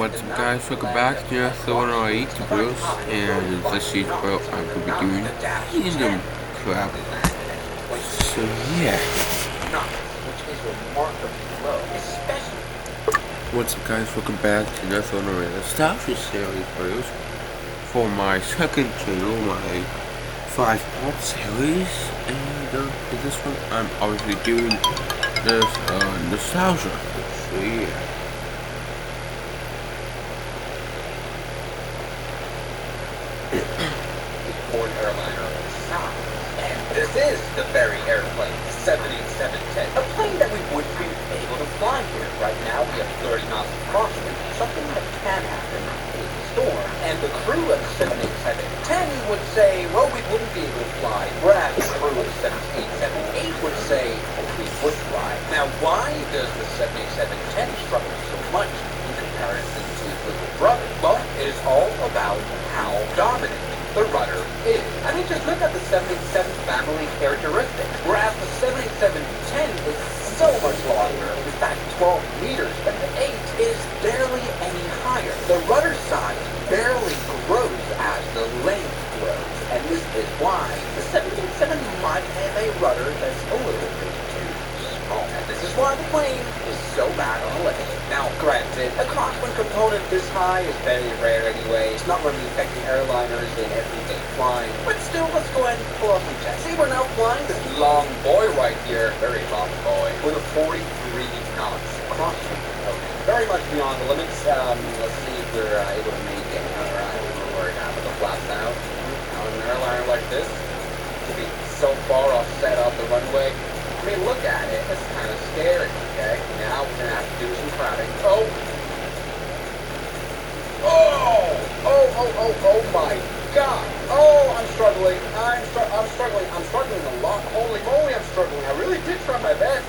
What's up guys, welcome back to Illinois 80 Bros, and this is what I'm going to be doing random crap. So yeah. What's up guys, welcome back to another Illinois Nostalgia series bros. For my second channel, my 5-part series, and in this one I'm obviously doing this nostalgia. So yeah. Ford airliner on the side. And this is the very airplane, the 787-10, a plane that we wouldn't be able to fly here. Right now we have 30 knots of crosswind, something that can happen in a storm. And the crew of the 787-10 would say, well, we wouldn't be able to fly, whereas the crew of the 787-8 would say, we would fly. Now, why does the 787-10 struggle so much in comparison to its little brother? Well, it is all about how dominant the rudder is. I mean, just look at the 787 family characteristics. Whereas the 787-10 is so much longer, in fact 12 meters, but the 8 is barely any higher. The rudder size barely grows as the length grows, and this is why the 787 might have a rudder that's a little bit too small. And this is why the plane is so bad on the left. Now, granted, a crosswind component this high is very rare anyway. It's not really affecting airliners in everyday flying. But still, let's go ahead and pull off some checks. See, we're now flying this long boy right here. Very long boy. With a 43 knots crosswind component. Very much beyond the limits. Let's see if we're able to make it. Alright, we're now with the flaps out. Now, an airliner like this to be so far offset off the runway. I mean, look at it. It's kind of scary, okay? Now we're going to have to do some crowding. Oh! Oh my God! Oh, I'm struggling. I'm struggling. I'm struggling a lot. Holy moly, I'm struggling. I really did try my best.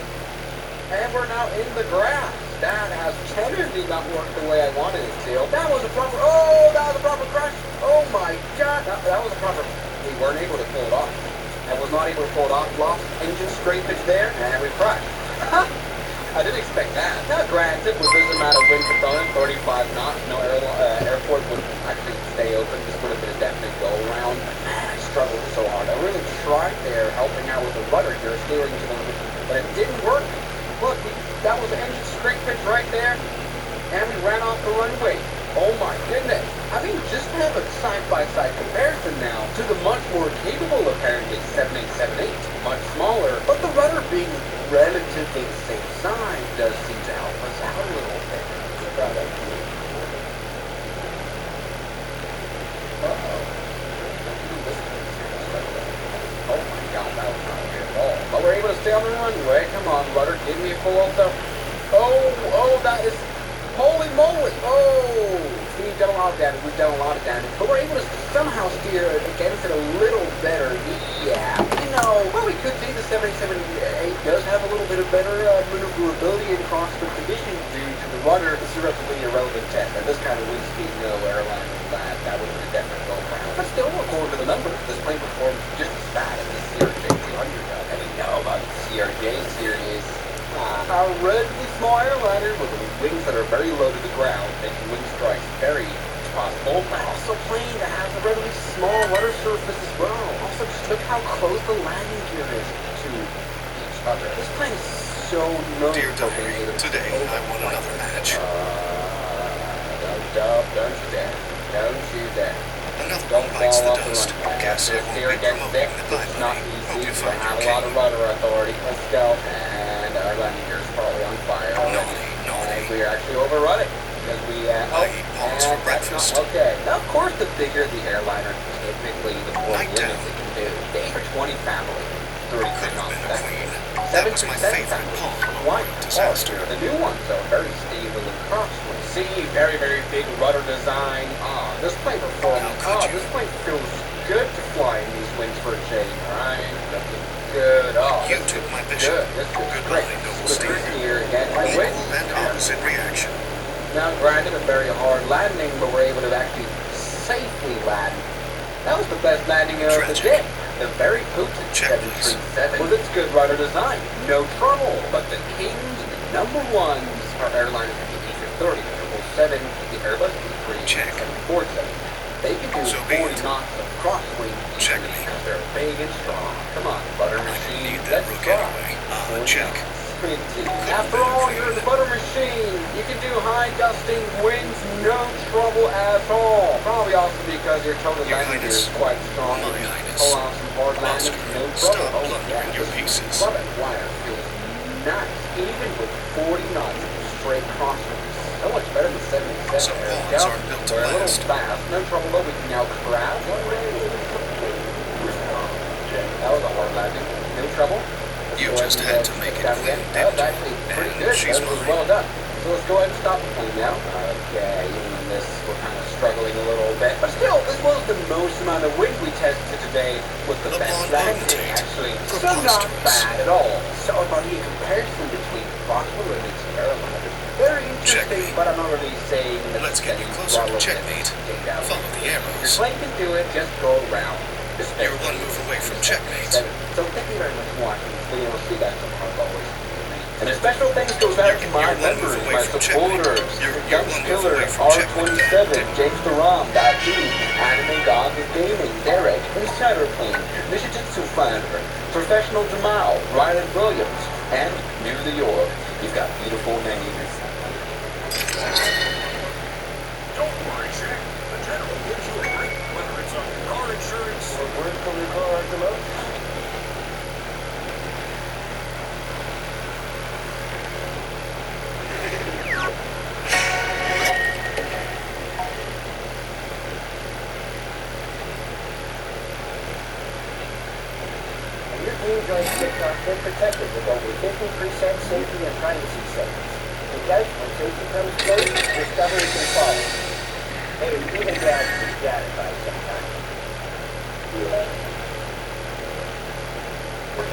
And we're now in the grass. That has tentatively not worked the way I wanted it to. That was a proper crash. Oh my God. That was a proper... We weren't able to pull it off. I was not able to pull it off. Lost engine scrapage there, and we crashed. I didn't expect that. Now, granted, with this amount of wind component, 35 knots, no airport would actually stay open. This would have been a definite go-around. Man, I struggled so hard. I really tried there, helping out with the rudder here, steering to the limit, but it didn't work. Look, that was the engine scrapage right there, and we ran off the runway. Oh my goodness. I mean, just have a side-by-side comparison now to the much more capable, apparently, 787-8. Much smaller, but the rudder being relatively the same size does seem to help us out a little bit. Uh-oh. Oh my God, that was not good at all. But we're able to stay on the runway. Come on, rudder, give me a full also. Oh, that is... Holy moly! Oh! We've done a lot of damage. But we're able to somehow steer against it a little better. Yeah. Well, we could say the 787-8 does have a little bit of better maneuverability in crosswind conditions due to the rudder. This is relatively irrelevant test. At this kind of wind speed, no airline that would have been a definite go around. But still, according to the numbers, this plane performs just as bad as the CRJ-200 does. And we know about the CRJ series. A relatively small airliner with wings that are very low to the ground, making wing strikes very possible, but also plane that has a relatively small rudder surface as well. Also, just look how close the landing gear is to each other. This plane is so known for being able to... Today I want another match. Don't you dare. Another one bites the dust. Guess I won't be promoting the It's not pipeline. Hope easy. you We find have your a lot of king. rudder authority. Let's go. And our landing gear is probably on fire already. Naughty. And we are actually overrunning. Because we, I eat palms for breakfast. Okay. Now, of course, the bigger the airliner, typically the more Night limits down. it can do. The A320 family, 33 Could have knots. been a That's queen. it. That was my 737 favorite family, pawn. White. Disaster. The new ones are very stable and crosswind. See, very, very big rudder design. This plane performs. How could you? This plane feels good to fly in these winds for a change. Alright, looking good. You took my bishop. Good. This is Good great. line, Noble Good Steer. here again. My Equal win. and opposite reaction. Now, granted, a very hard landing, but we're able to actually safely land. That was the best landing of the Tragic. day. The very potent Check, please. 737 with its good rudder design. No trouble. But the kings and the number ones are airliners like the A330, the 7, the Airbus A3, Check. and 747. They can do So be 40 it. knots of crosswind Check easily me. because they're big and strong. Come on, butter I machine. need that Let's rook try. anyway. Check. Indeed. After all, you're the butter machine. You can do high gusting winds, no trouble at all. Probably also because your total Your landing gear is Highness. quite strong. My You can Highness. pull off some hard landings, Oscar, no stop trouble. plundering your pieces. Love it. Wire feels nice, even with 40 knots of straight crosswinds. So much better than 77 Some Air bombs Scout. aren't built to We're a little last. fast, no trouble though. We can now crash. That was a hard landing. No trouble. You just had to make it down clean, again. That was didn't you? actually pretty And good. she's That was mine. well done. So let's go ahead and stop the plane now. Okay, even in this, we're kind of struggling a little bit. But still, this was the most amount of wind we tested today with the The best bond landing, rotate. actually. So not Preposterous. bad at all. So about the comparison between Foxwell and its airliners. Very interesting, Checkmate. but I'm not really saying that Let's get you closer to throttle it, checkmate. take it out. Follow the Your arrows. plane can do it, just go around. You're one move away from checkmate. So thank you very much for watching this video. I'll see you guys tomorrow as always. And a special thanks goes out to my You're one members, move away my from checkmate. supporters, You're Gun one move Killer, away from checkmate. R27, James Duram, Datu, Anime Gods of Gaming, Derek, Insider Plane, Nishijitsu Finder, Professional Jamal, Ryan Williams, and New the York. You've got beautiful names. Don't worry, Jack. The general gives you a break, whether it's on your car insurance or Word from your car at the most. Your green joint has been protected with over 50 preset safety and privacy settings. In doubt, when safety comes first, discovery can follow. Hey, even Dad is gratified sometimes.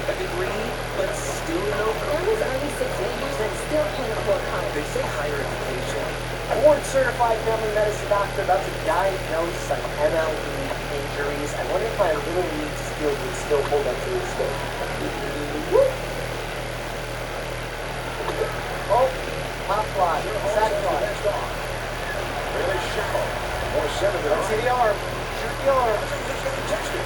A degree, but still no I was only 6 figures and still can't afford college. They say higher education. Board certified family medicine doctor about to diagnose some MLD injuries. I wonder if my little league skills would still hold up to this day. Oh, pop fly, sack fly. really shallow. More 7 than Don't see the arm. Shoot the arm. Just getting tested.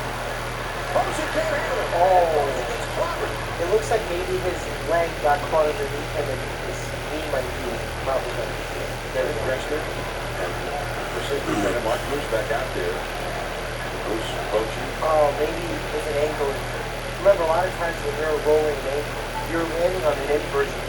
Posey can't handle it. Oh. It's clobbered. It looks like maybe his leg got caught underneath him and his knee might be probably going to They're interested. And persistent that Mark moves back out there. Goes approaching. Oh, maybe it's an ankle injury. Remember, a lot of times when you're rolling an ankle, you're landing on an inversion.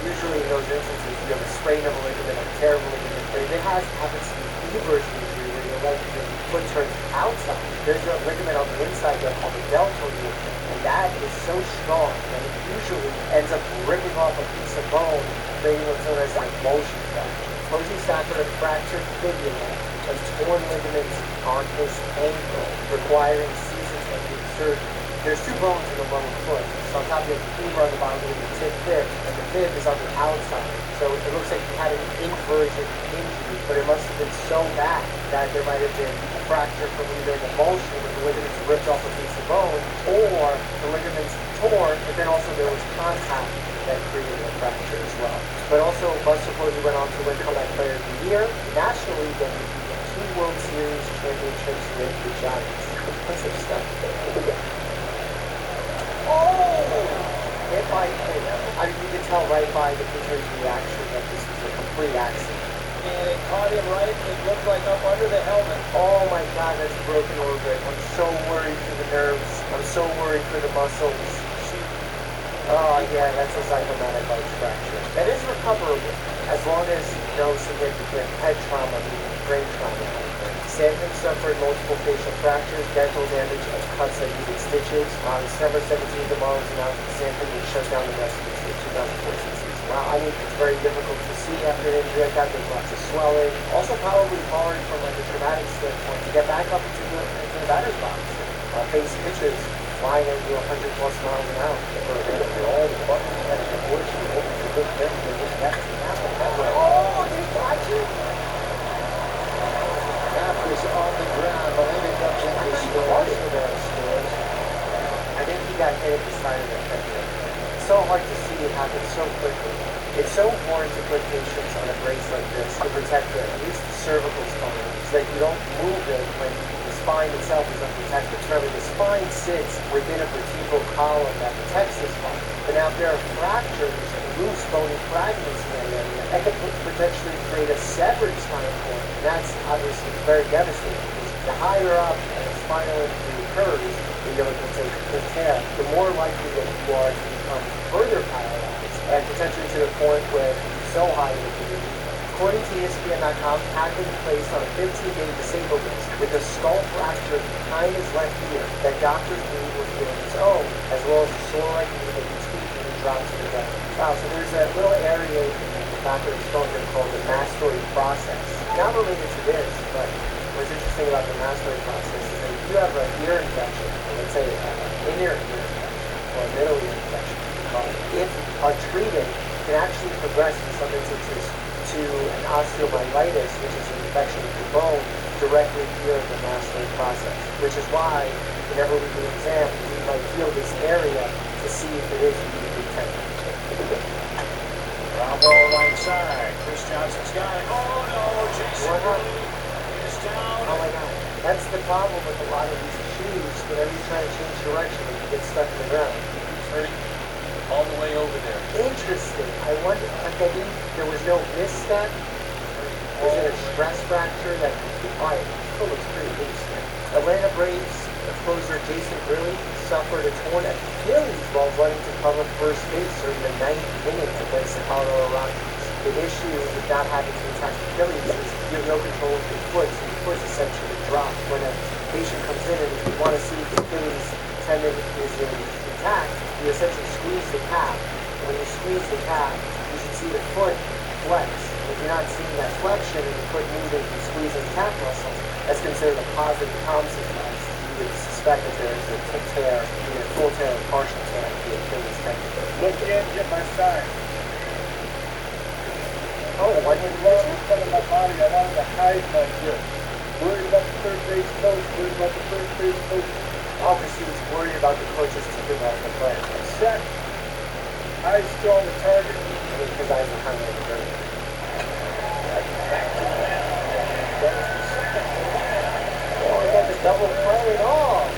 Usually in those instances, you have a sprain of a ligament, a tear of a ligament. But if it happens to be eversion injury, where your foot turns outside, there's a ligament on the inside there called the deltoid ligament. And that is so strong that it usually ends up ripping off a piece of bone, creating what's known as like motion fracture. Posey suffered a fractured fibula and torn ligaments on his ankle, requiring season-ending surgery. There's 2 bones in the lower foot. So on top of the femur on the bottom of the tib fib, and the fib is on the outside. So it looks like he had an inversion injury, but it must have been so bad that there might have been a fracture from either an emulsion where the ligaments ripped off a piece of bone, or the ligaments torn, and then also there was contact that created a fracture as well. But also, Buster Posey went on to win Comeback Player of the Year, nationally, then he 2 World Series championships with the Giants. Impressive stuff. Hit by hit. I mean, you can tell right by the pitcher's reaction that this is a complete accident. And it caught him right, it looked like up under the helmet. Oh my God, that's a broken orbit. I'm so worried for the nerves. I'm so worried for the muscles. Oh yeah, that's a zygomatic arch fracture. That is recoverable as long as no significant head trauma, meaning brain trauma. Sandman suffered multiple facial fractures, dental damage, and cuts that needed stitches. On December 17th, the Marlins announced that Sandman would shut down the rest of the 2014 season. Wow, I mean, it's very difficult to see after an injury like that. There's lots of swelling. Also probably hard from like a traumatic standpoint to get back up into the batter's box. Face pitches flying at 100+ miles an hour. For all the buttons that the boys were hoping for good things, they just have to happen. That's right. Oh, did he catch it? Half is on the ground, but then it comes in the scores. I think he got hit at the side of the head. It's so hard to see it happen so quickly. It's so important to put patients on a brace like this. The protect at least the cervical spine, so that you don't move it when the spine itself is unprotected. Remember, the spine sits within a vertebral column that protects the spine. But now if there are fractures and loose bony fragments in that area, that could potentially create a severed spinal cord. And that's obviously very devastating, because the higher up a spinal injury occurs, and you're looking to tear, the more likely that you are to become further paralyzed, and potentially to the point where you're so high that you lose. According to ESPN.com, had been placed on a 15-day disabled list with a skull fracture behind his left ear that doctors believe was healing its own, as well as a sore right knee that each week when he dropped to the ground. Wow, so there's a little area in the back of the skull here called the mastoid process. Not related to this, but what's interesting about the mastoid process is that if you have an ear infection, let's say an inner ear infection or a middle ear infection, if untreated, it can actually progress in some instances to an osteomyelitis, which is an infection of the bone, directly near the mastoid process. Which is why, whenever we do an exam, we might feel this area to see if it is really tender. Ground ball right side. Chris Johnson's got it. Oh no, Jason What happened? is down. Oh my God. That's the problem with a lot of these shoes. Whenever you try to change direction, you get stuck in the ground. Hurting all the way over there. Interesting. I wonder, okay, there was no misstep. Was it a stress fracture that all right, still looks pretty loose there. Atlanta Braves closer Jason Grilli suffered a torn Achilles while running to cover first base during the 9th inning against the Colorado Rockies. The issue with not having an intact Achilles is you have no control of your foot, so your foot's essentially dropped. When a patient comes in and you want to see if the Achilles tendon is intact, you essentially squeeze the calf. When you squeeze the calf, you should see the foot flex. If you're not seeing that flexion and the foot moving and squeezing the calf muscle, that's considered a positive Thompson test. You would suspect that there is a tear, either full tear or partial tear of the Achilles tendon. Look in, get my sign. Oh, one hit Well, pitcher? instead of my body, I wanted to hide my grip. Worried about the third base coach, worried about the first base coach. Obviously, he's worried about the coaches tipping off the player. Set. Eyes still on the target. I mean, his eyes are kind of like a bird. Oh, he got the double play. Oh!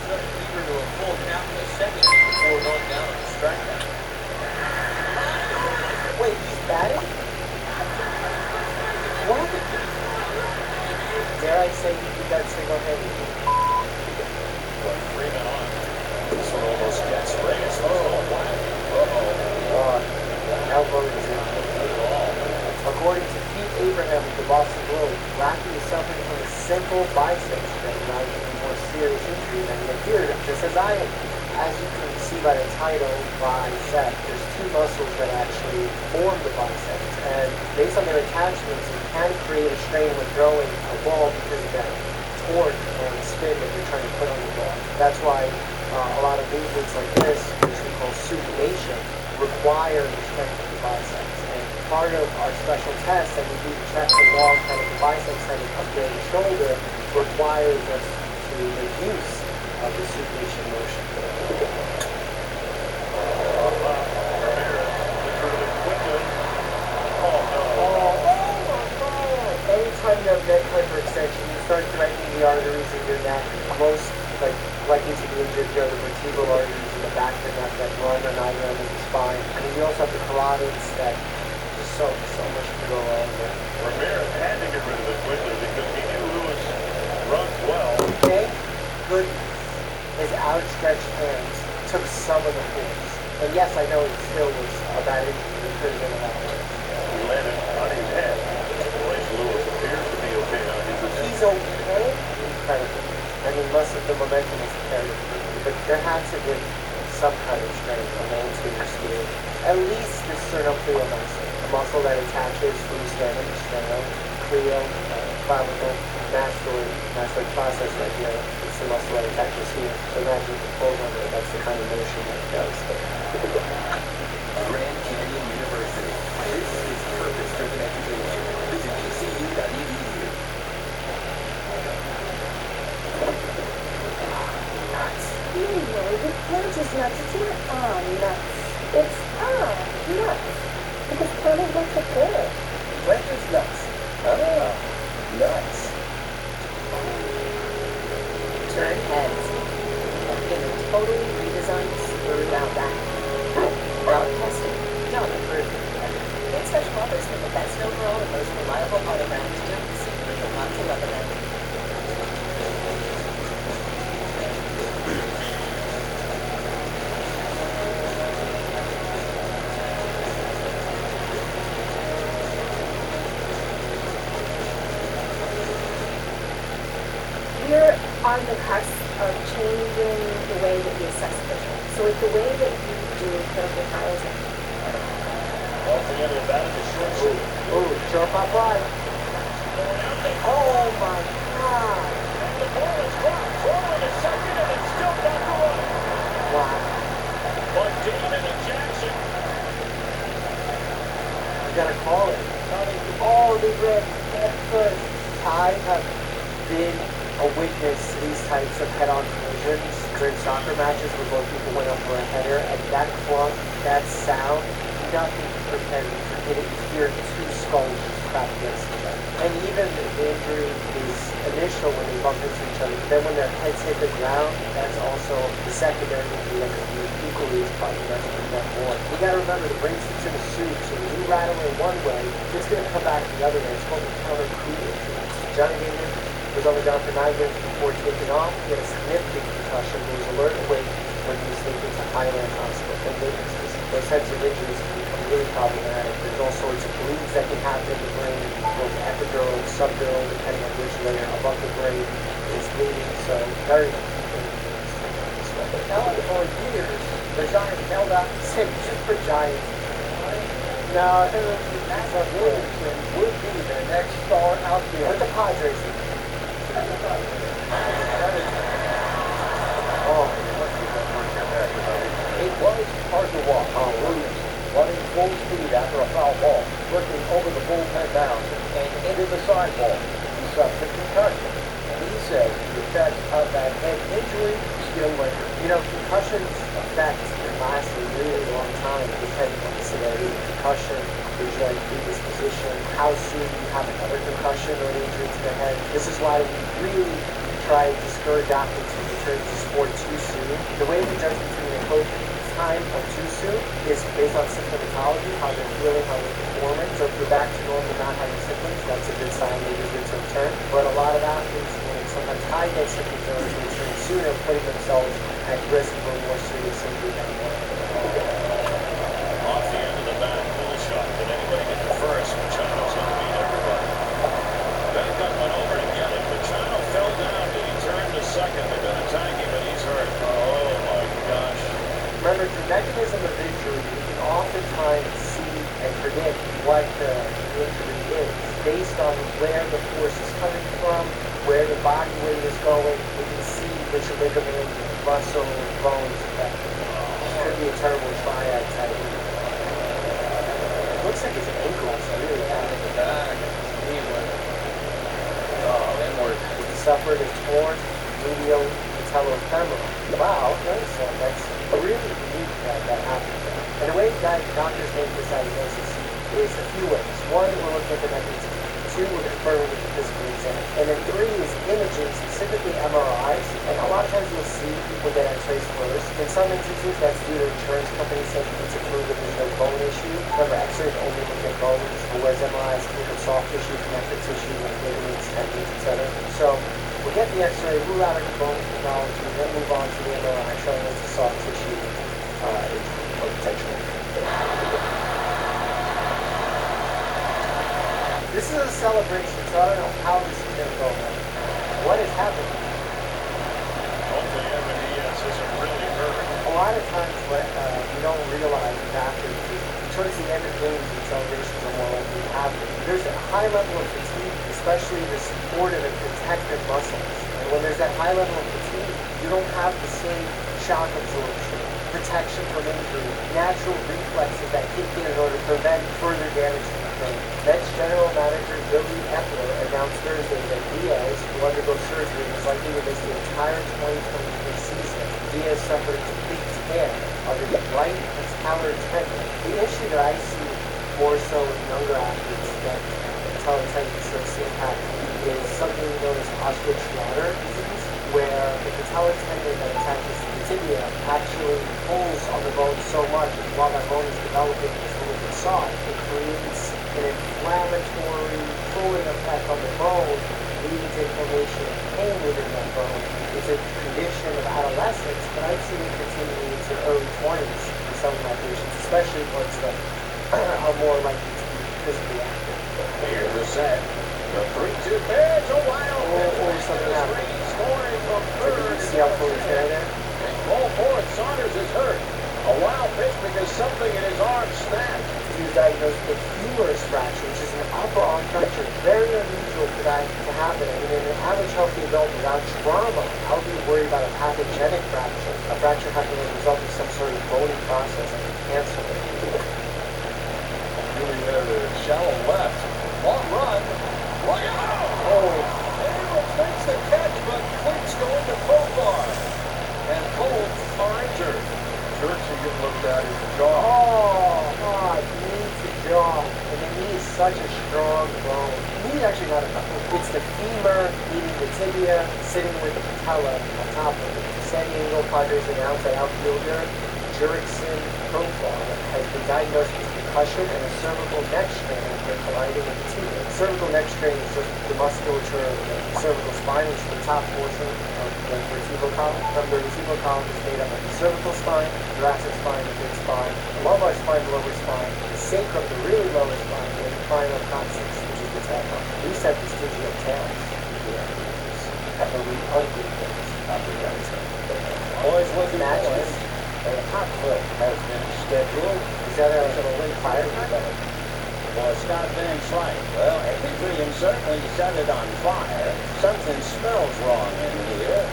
Bieber to a full count in the second before going down on the strikeout. Wait, he's batting? What? Dare I say he did that single-handedly? Freeman on. This one almost gets Reyes. Elbow is in. According to Pete Abraham of the Boston Globe, Rocky is suffering from a simple bicep strain, not even a more serious injury than he appeared, just as I am. As you can see by the title, bicep, there's two muscles that actually form the biceps, and based on their attachments, it can create a strain when throwing a ball because of that torque and spin that you're trying to put on the ball. That's why a lot of movements like this, which we call supination, require the strength of the biceps. And part of our special test that we do to check the long kind of the biceps heading up there in the shoulder requires us to make use of the supination motion. Anytime you have neck hyperextension, you start threatening the arteries in your neck. Most likely to be injured are the vertebral arteries in the back of the neck that run on either end of the spine. And then you also have the carotids that just so much can go wrong there. Ramirez had to get rid of it quickly because he knew Lewis runs well. Thank goodness his outstretched hands took some of the force. And yes, I know it still was a bad injury. It could have been a lot worse. He landed on his head. Blaze Lewis appears to be okay on his head. He's okay? Incredible. I mean, most of the momentum is carried through, but there has to be some kind of strength on the anterior scale. At least the sternocleial muscle, a muscle that attaches from sternum to sternum, cleo, clavicle, mastoid process right here. It's the muscle that attaches here. So imagine if you pull on it, that's the kind of motion that it does. Grand Canyon University. This is purpose-driven education. Visit gcu.edu. No, you can't just nuts. It's not nuts. It's nuts. Because Tony looks good. Ah, nuts. Turn heads. In a totally redesigned Subaru Outback. Dog tested. Dog approved. Get special offers from the best overall and most reliable auto brands during the Subaru Lot to Love event. We're on the cusp of changing the way that we assess vision. So like the way that you do clinical trials. Altogether, that is a short shoot. Oh, sure pop right. Oh my God. The ball is dropped. Forward a second, and it's still back away. Wow. But Damon and Jackson. You gotta call it. Oh, they ran head first. I have been a witness to these types of head-on collisions during soccer matches where both people went up for a header, and that clunk, that sound, nothing can forget it. You hear two skulls just crap against each other. And even the injury is initial when they bump into each other. Then when their heads hit the ground, that's also the secondary injury that could be equally as probably messing up more. You gotta remember the brain sits in the suit, so when you rattle in one way, it's gonna come back the other way. It's called a counter-coup injury. Johnny Damon was only down for 9 games before taking off. He had a significant concussion. He was alert and awake when he was taken to Highland Hospital. And those types of injuries can become really problematic. There's all sorts of bleeds that can happen in the brain, both epidural and subdural, depending on which layer above the brain is bleeding. So very Now, for years, the Giants held out to say super giants. now Matt Williamson would be the next star out there. What the Padres do? Oh, It was hard to watch. Williamson running full speed after a foul ball, working over the bullpen mound and into the sidewall. He suffered a concussion. And he says the effect of that head injury still lingers. you know, concussions affect and last a really long time depending on the severity of the concussion, the genetic predisposition, how soon you have another concussion or an injury to the head. This is why we really try to discourage athletes from returning to sport too soon. The way we judge between a coach time of too soon is based on symptomatology, how they're feeling, how they're performing. So if you're back to normal, not having symptoms, that's a good sign that you're good to return. But a lot of athletes, when they sometimes hide those symptoms, they're returning sooner, putting themselves at risk for more serious injury down the line. Off the end of the bat, pull shot. Did anybody get the first? Machano's going to beat everybody. Back up and over to get it. Machano fell down. Did he turn to second? They're going to tag him, and he's hurt. Oh, my gosh. Remember, the mechanism of injury, we can oftentimes see and predict what the injury is based on where the force is coming from, where the body weight is going. We can see which ligament, muscle, bones affected. It could be a terrible triad type. It looks like his ankle is really bad. He suffered a torn medial patellofemoral. Wow, okay, so that's really unique that happens. And the way doctors make this diagnosis is a few ways. One, we're looking at the mechanism. Two, we're confirming with the physical exam. And then three is imaging, specifically MRIs. And a lot of times you'll see people get x-rays first. In some instances, that's due to insurance companies saying it's a prove that there's no bone issue. Remember, x-rays only look at bones, whereas MRIs look at soft tissue, connective tissue, like ligaments, tendons, etc. So we'll get the x-ray, rule out any bone pathology, and then move on to the MRI, showing us the soft tissue or potential. This is a celebration, so I don't know how this is going to go. What is happening? Hopefully everybody isn't really hurt. A lot of times what you don't realize with athletes is towards the end of games and celebrations are more likely to happen. There's a high level of fatigue, especially the supportive and protective muscles. And when there's that high level of fatigue, you don't have the same shock absorption, protection from injury, natural reflexes that kick in order to prevent further damage from occurring. Mets General Manager Billy Eppler announced Thursday that Diaz, who undergo surgery, is likely to miss the entire 2023 season. Diaz suffered a complete tear of his right patellar tendon. The issue that I see more so with younger athletes that patella tendon impact is something known as Osgood-Schroeder disease, where the patella tendon that attaches to the tibia actually pulls on the bone so much, and while that bone is developing this little bit soft, it creates an inflammatory pulling effect on the bone, leading to inflammation and pain within that bone. It's a condition of adolescence, but I've seen it continue into early 20s in some of my patients, especially ones that are more likely to be physically active. Here's the set. The 3-2 pitch, a wild pitch. Or something happens. Scoring from So third. you see how fully fair there? Ball fourth, Saunders is hurt. A wild pitch because something in his arm snapped. He was diagnosed with a humerus fracture, which is an upper arm fracture. Very unusual for that to happen. I mean, in an average healthy adult without trauma, I would be worried about a pathogenic fracture. A fracture happening as a result of some sort of bony process like a cancer. Moving there to shallow left. Long run. Look out! Oh! Abel takes the catch, but Cleats going to Kovar. And Cole finds her. Turkson getting looked at in the jaw. Oh, God, knee to jaw. And the knee is such a strong bone. Knee is actually not a knuckle. It's the femur meeting the tibia, sitting with the patella on top of it. San Diego Padres and outside outfielder, Jurickson Profar, has been diagnosed with concussion and a cervical neck strain after colliding with the tibia. The cervical neck strain is just the musculature of the cervical spine, which is the top portion of the vertebral column. The vertebral column is made up of the cervical spine, thoracic spine, the mid spine, the lumbar spine, the lower spine, the sacrum, the really lower spine, and the spinal coccyx, which is the tailbone. We said vestigial tails. That's a really ugly things after that. Boys looking Matches. boys. A hot clip has been scheduled. Is that a late fire? Well, Scott Van's right. Well, Adrian certainly set it on fire. Something smells wrong in here.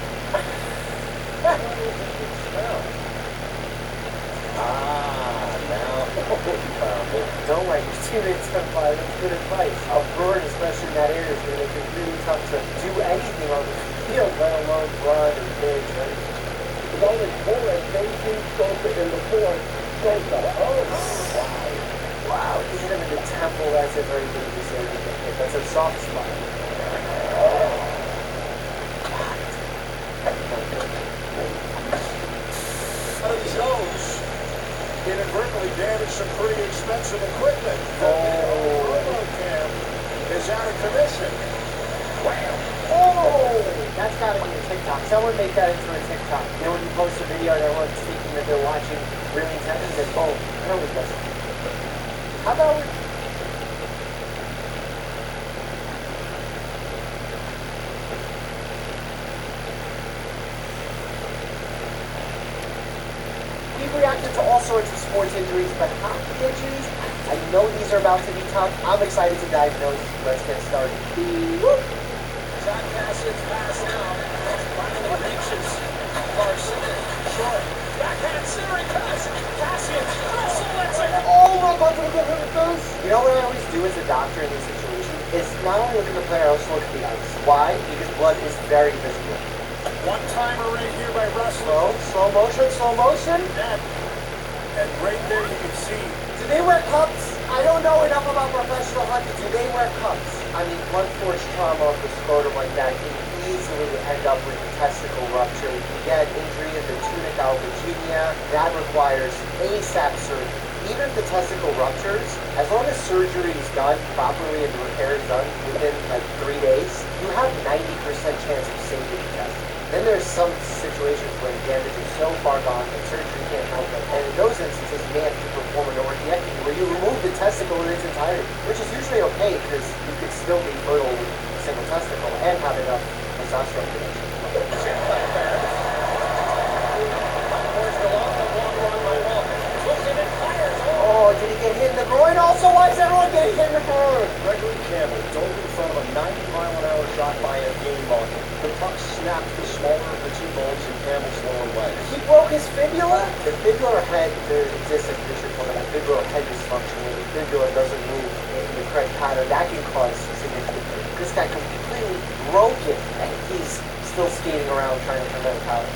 What does it smell? Ah, now we found it. Don't light your teammates on fire. That's good advice. A burn, especially in that area, is going to make it really tough to do anything on the field, let alone run or pitch or anything. With only 4 at bases, Sosa in the fourth. Sosa. Oh, wow. Wow, he hit him in the temple. That's a very dangerous area to hit. That's a soft spot. Out of his nose. Inadvertently damaged some pretty expensive equipment. The RoboCam is out of commission. Oh, that's got to be a TikTok. Someone make that into a TikTok. You know when you post a video and everyone's thinking that they're watching really intently, then boom, that always does it. How about we... We've reacted to all sorts of sports injuries, but hockey injuries, I know these are about to be tough. I'm excited to diagnose. Let's get started. Woo! Shot passes fast now. Finally reaches Larson. Short. Backhand centering pass. Cassian. Russell lets it. Oh my God, look at those. You know what I always do as a doctor in these situations? Is not only look at the player, I also look at the ice. Why? Because blood is very visible. One-timer right here by Russell. Slow motion. And right there you can see. Do they wear cups? I don't know enough about professional hockey. Do they wear cups? I mean, blunt force trauma of the scrotum like that can easily end up with a testicle rupture. You can get injury in the tunica albuginea. That requires ASAP surgery. Even if the testicle ruptures, as long as surgery is done properly and the repair is done within like 3 days, you have 90% chance of saving the testicle. Then there's some situations where the damage is so far gone that surgery can't help it. And in those instances, you may have to perform an orchiectomy where you remove the testicle in its entirety, which is usually okay because you could still be fertile with a single testicle and have enough testosterone production. Oh, did he get hit in the groin also? Why is everyone getting hit in the groin? Gregory Campbell dove in front of a 90-mile-an-hour shot by a game marker. The puck snapped the smaller of the two bones in Campbell's lower leg. He broke his fibula? The fibular head, there exists a condition called a fibular head dysfunction where the fibula doesn't move in the correct pattern. That can cause significant pain. This guy completely broke it, and he's still skating around trying to prevent a power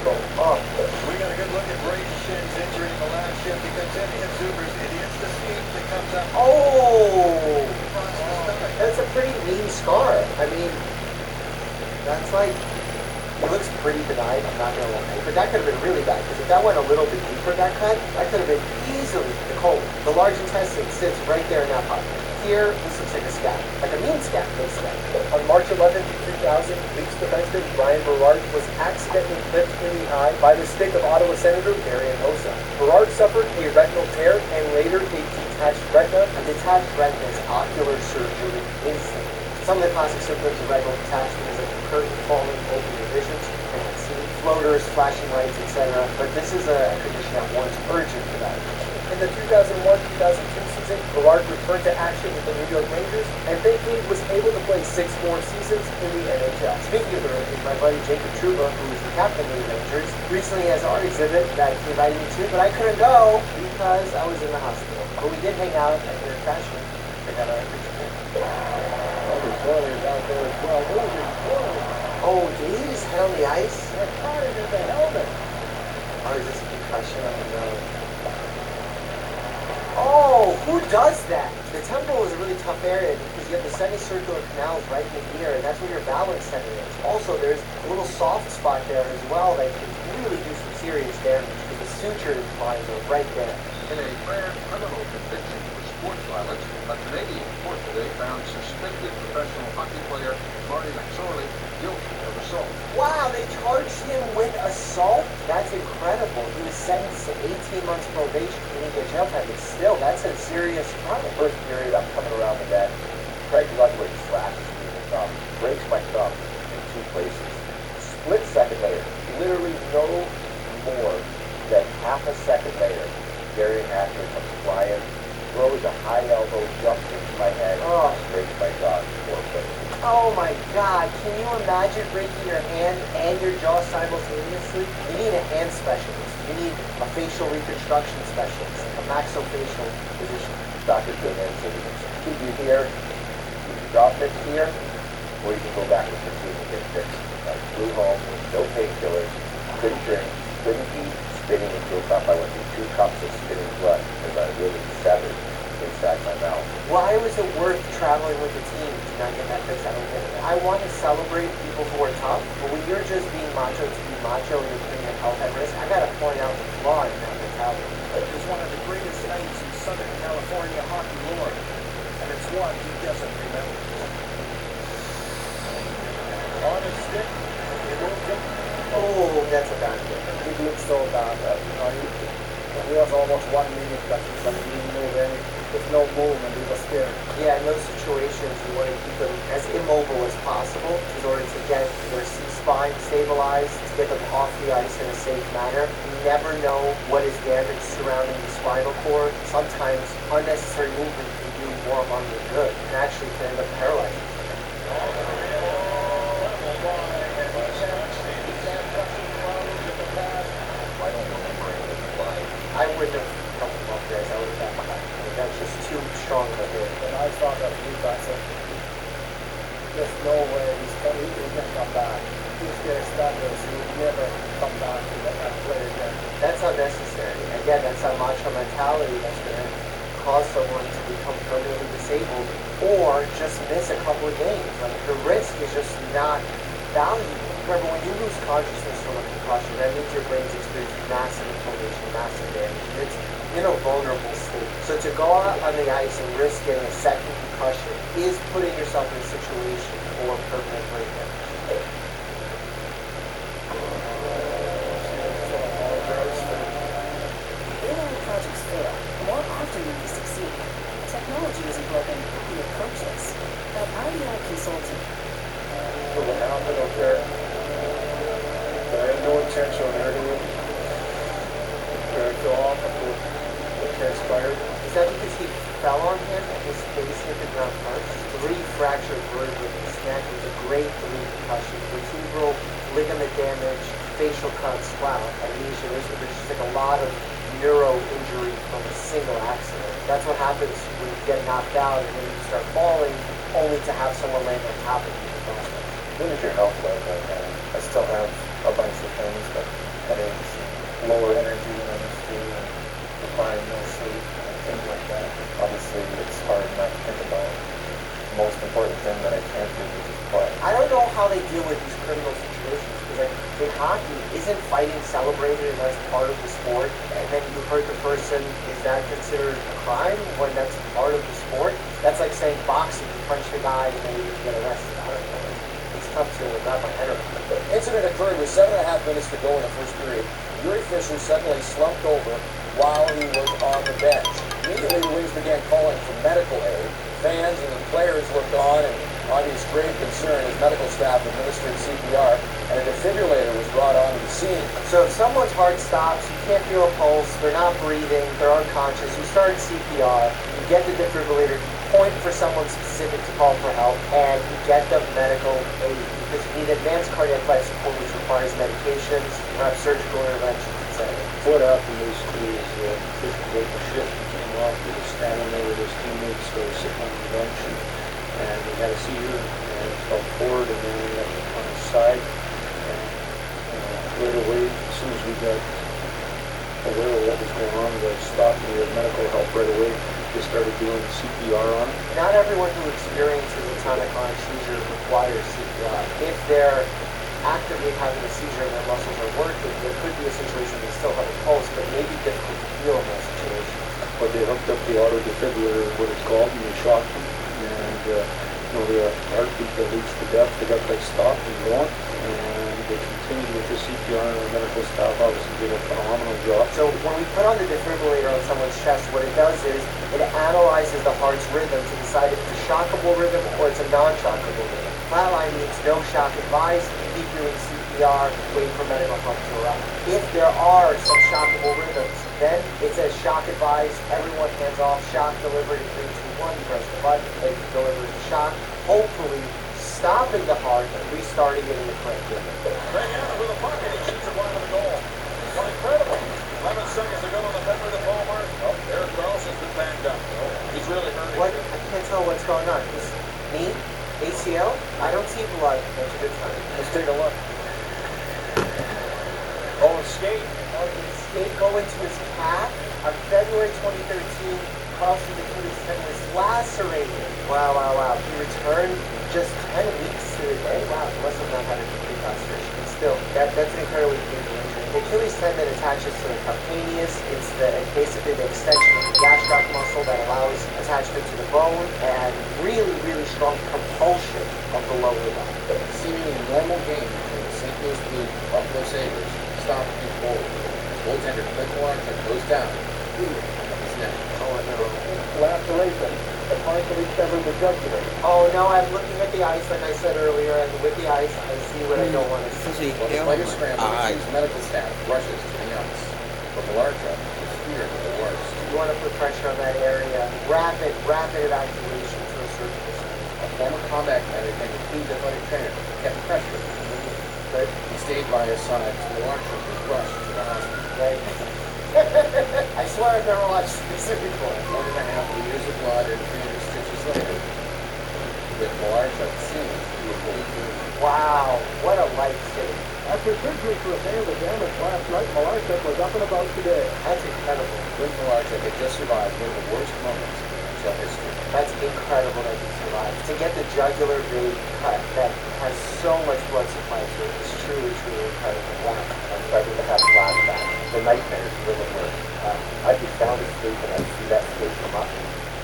go up. We got a good look at Brayden Schenn's injury in the last shift. He comes in, he hits Zuber's, and he hits the seat that comes up. Oh! Across the stomach. scar. I mean, that's like, it looks pretty benign, I'm not gonna lie. But that could have been really bad, because if that went a little bit deeper, that cut, that could have been easily the colon. The large intestine sits right there in that pocket. Here, this looks like a scab, like a mean scab, basically. On March 11, 2000, Leafs defenseman Brian Berard was accidentally clipped in the eye by the stick of Ottawa Senator Marian Hossa. Berard suffered a retinal tear and later a detached retina. A detached retina is ocular surgery instantly. Some of the classic symptoms of retinal detachment is like a curtain falling over your vision, so you cannot see, floaters, flashing lights, etc. But this is a condition that warrants urgent evaluation. In the 2001-2002 season, Berard returned to action with the New York Rangers and thankfully was able to play 6 more seasons in the NHL. Speaking of the Rangers, my buddy Jacob Trouba, who is the captain of the Rangers, recently has art exhibit that he invited me to, but I couldn't go because I was in the hospital. But we did hang out at their fashion. They got a Oilers out there as well. Oh, did he hit his head on the ice? They're caught in the helmet. Oh, is this a concussion on the road? Oh, who does that? The temple is a really tough area because you have the semicircular canals right in the ear, and that's where your balance center is. Also, there's a little soft spot there as well that can really do some serious damage because the suture lines are right there. In a rare criminal conviction for sports violence, a Canadian court today found suspected professional hockey player Marty McSorley guilty of assault. Wow, they charged him with assault? That's incredible. He was sentenced to 18 months probation. He didn't get jail time, but still, that's a serious crime. First period, I'm coming around the net. Craig Ludwig slashes me in the thumb, breaks my thumb in 2 places. Split second later, literally no more than half a second later, Gary Hatcher comes flying, throws a high elbow, jumps into my head, and breaks my jaw in 4 places. Oh my God, can you imagine breaking your hand and your jaw simultaneously? You need a hand specialist. You need a facial reconstruction specialist, a maxillofacial physician. Dr. Goodman said you can keep you here, you can drop it here, or you can go back with your team and get fixed. I flew home with no painkillers, couldn't drink, couldn't eat, spitting into a cup. I went through 2 cups of spitting blood because I really severed inside my mouth. Why was it worth traveling with the team to not get that fixed? I don't get it. I want to celebrate people who are tough, but when you're just being macho to be macho and you're putting your health at risk, I gotta point out the flaw in that mentality. It is one of the greatest nights in Southern California hockey lore, and it's one he doesn't remember. On his stick, he moved him. Oh, that's a bad thing. He looked so bad that, he was almost 1 minute that he didn't move any. There's no movement, he was scared. Yeah, in those situations, you want to keep them as immobile as possible in order to get their spine stabilized, to get them off the ice in a safe manner. You never know what is damage surrounding the spinal cord. Sometimes unnecessary movement can do more harm than good, and actually can end up paralyzing. I wouldn't have come from up there, I would have got behind. That was just too strong of a hit. And I thought that he got so, there's no way he's going to come back. He's going to stand there, so he'll never come back to that play again. That's unnecessary. Again, that's that macho mentality that's going to cause someone to become permanently disabled or just miss a couple of games. Like, the risk is just not valuable. Remember, when you lose consciousness from a concussion, that means your brain's experiencing massive inflammation, massive damage. It's in a vulnerable state. So to go out on the ice and risk getting a second concussion is putting yourself in a situation for permanent brain damage. Even when projects fail, more often than we succeed. Technology isn't broken, the approach is. At RDI Consulting, So what happened up there, there ain't no intention on hurting him. Very go off until it transpired. Is that because he fell on him and his face hit the ground first? 3 fractured vertebrae in his neck was a grade 3 concussion, vertebral ligament damage, facial cuts, wow, amnesia. There's just like a lot of neuro injury from a single accident. That's what happens when you get knocked out and then you start falling, only to have someone land on top of you in the process. What is your health like right now? I still have a bunch of things, but headaches, lower energy than I used to, and decline, no sleep, things like that. Obviously, it's hard not to think about most important thing that I can't do, which is play. I don't know how they deal with these criminal situations, because like, in hockey, isn't fighting celebrated as part of the sport? And then you hurt the person, is that considered a crime when that's part of the sport? That's like saying boxing, you punch the guy and then you get arrested. I don't know. It's tough to wrap my head around. The incident occurred with 7.5 minutes to go in the first period. Yuri Fisher suddenly slumped over while he was on the bench. Immediately, the Wings began calling for medical aid. Fans and the players looked on in obvious grave concern as medical staff administered CPR, and a defibrillator was brought onto the scene. So if someone's heart stops, you can't feel a pulse, they're not breathing, they're unconscious, you start CPR, you get the defibrillator, you point for someone specific to call for help, and you get the medical aid. Because you need advanced cardiac life support, which requires medications, perhaps surgical interventions, etc. What happened is Fisher broke the shift. He came off, he was standing there with his teammates, they were sitting on the bench, and he had a seizure, and he fell forward, and then he ended up on his side. And right away, as soon as we got aware of what was going on, we stopped and we had medical help right away. They started doing CPR on him. Not everyone who experiences a tonic-clonic seizure requires CPR. If they're actively having a seizure and their muscles are working, there could be a situation they still have a pulse, but it may be difficult to feel in those situations. But they hooked up the auto defibrillator, what it's called, and they shocked him. And the heartbeat that leads to death, they got that stopped and going. And they continued with the CPR, and the medical staff obviously did a phenomenal job. So when we put on the defibrillator on someone's chest, what it does is it analyzes the heart's rhythm to decide if it's a shockable rhythm or it's a non-shockable rhythm. Flatline means no shock advised, keep doing CPR, wait for medical help to arrive. If there are some shockable rhythms, then it says shock advised, everyone hands off, shock delivery, 3, 2, 1, you press the button, it delivers the shock, hopefully stopping the heart and restarting it in the correct rhythm. Greg Allen with a puck, and he shoots it wide of the goal. What incredible. 11 seconds to go on the Pepper the Palmer. Oh, Erik Karlsson's been banged up. He's really hurting. What? I can't tell what's going on. Is knee? ACL? I don't see blood. That's a good sign. Let's take a look. Oh, a skate. Oh, did the skate go into his calf? On February 2013, Karlsson's Achilles tendon was lacerated. Wow, wow, wow. He returned just 10 weeks to the day. Wow, he must have not had a complete laceration. But still, that's an incredibly painful injury. The Achilles tendon attaches to the calcaneus. It's basically the extension of the gastroc muscle that allows attachment to the bone and really, really strong propulsion of the lower leg. The seemingly normal game between the St. Louis Blues and Buffalo Sabres stopped and forward. Goaltender Clint Malarchuk goes down. His neck. Oh, no. Laceration. The partially severed the jugular. Oh, no, I'm looking at the ice like I said earlier, and with the ice, I see what I don't want to see. Fuzzy Well, the hair player on my scrambles eye. as medical staff rushes to the ice. But Malarchuk is feared of the worst. You want to put pressure on that area. Rapid evacuation to a surgical center. A former combat medic and a team athletic trainer kept pressure on the knee. But he stayed by his side as Malarchuk was rushed to the hospital. Right? I swear I've never watched specific one. 1.5 liters of blood and 300 stitches later. With Malarchuk seen, he was bleeding. Wow, what a life save. After surgery to repair the damage last night, Malarchuk was up and about today. That's incredible. Clint Malarchuk had just survived one of the worst moments in NHL history. That's incredible that he survived. To get the jugular vein cut that has so much blood supply to it is truly, truly incredible. Wow. I'm starting to have flashbacks. The nightmares really work. I'd be sound asleep and I'd see that skate come up,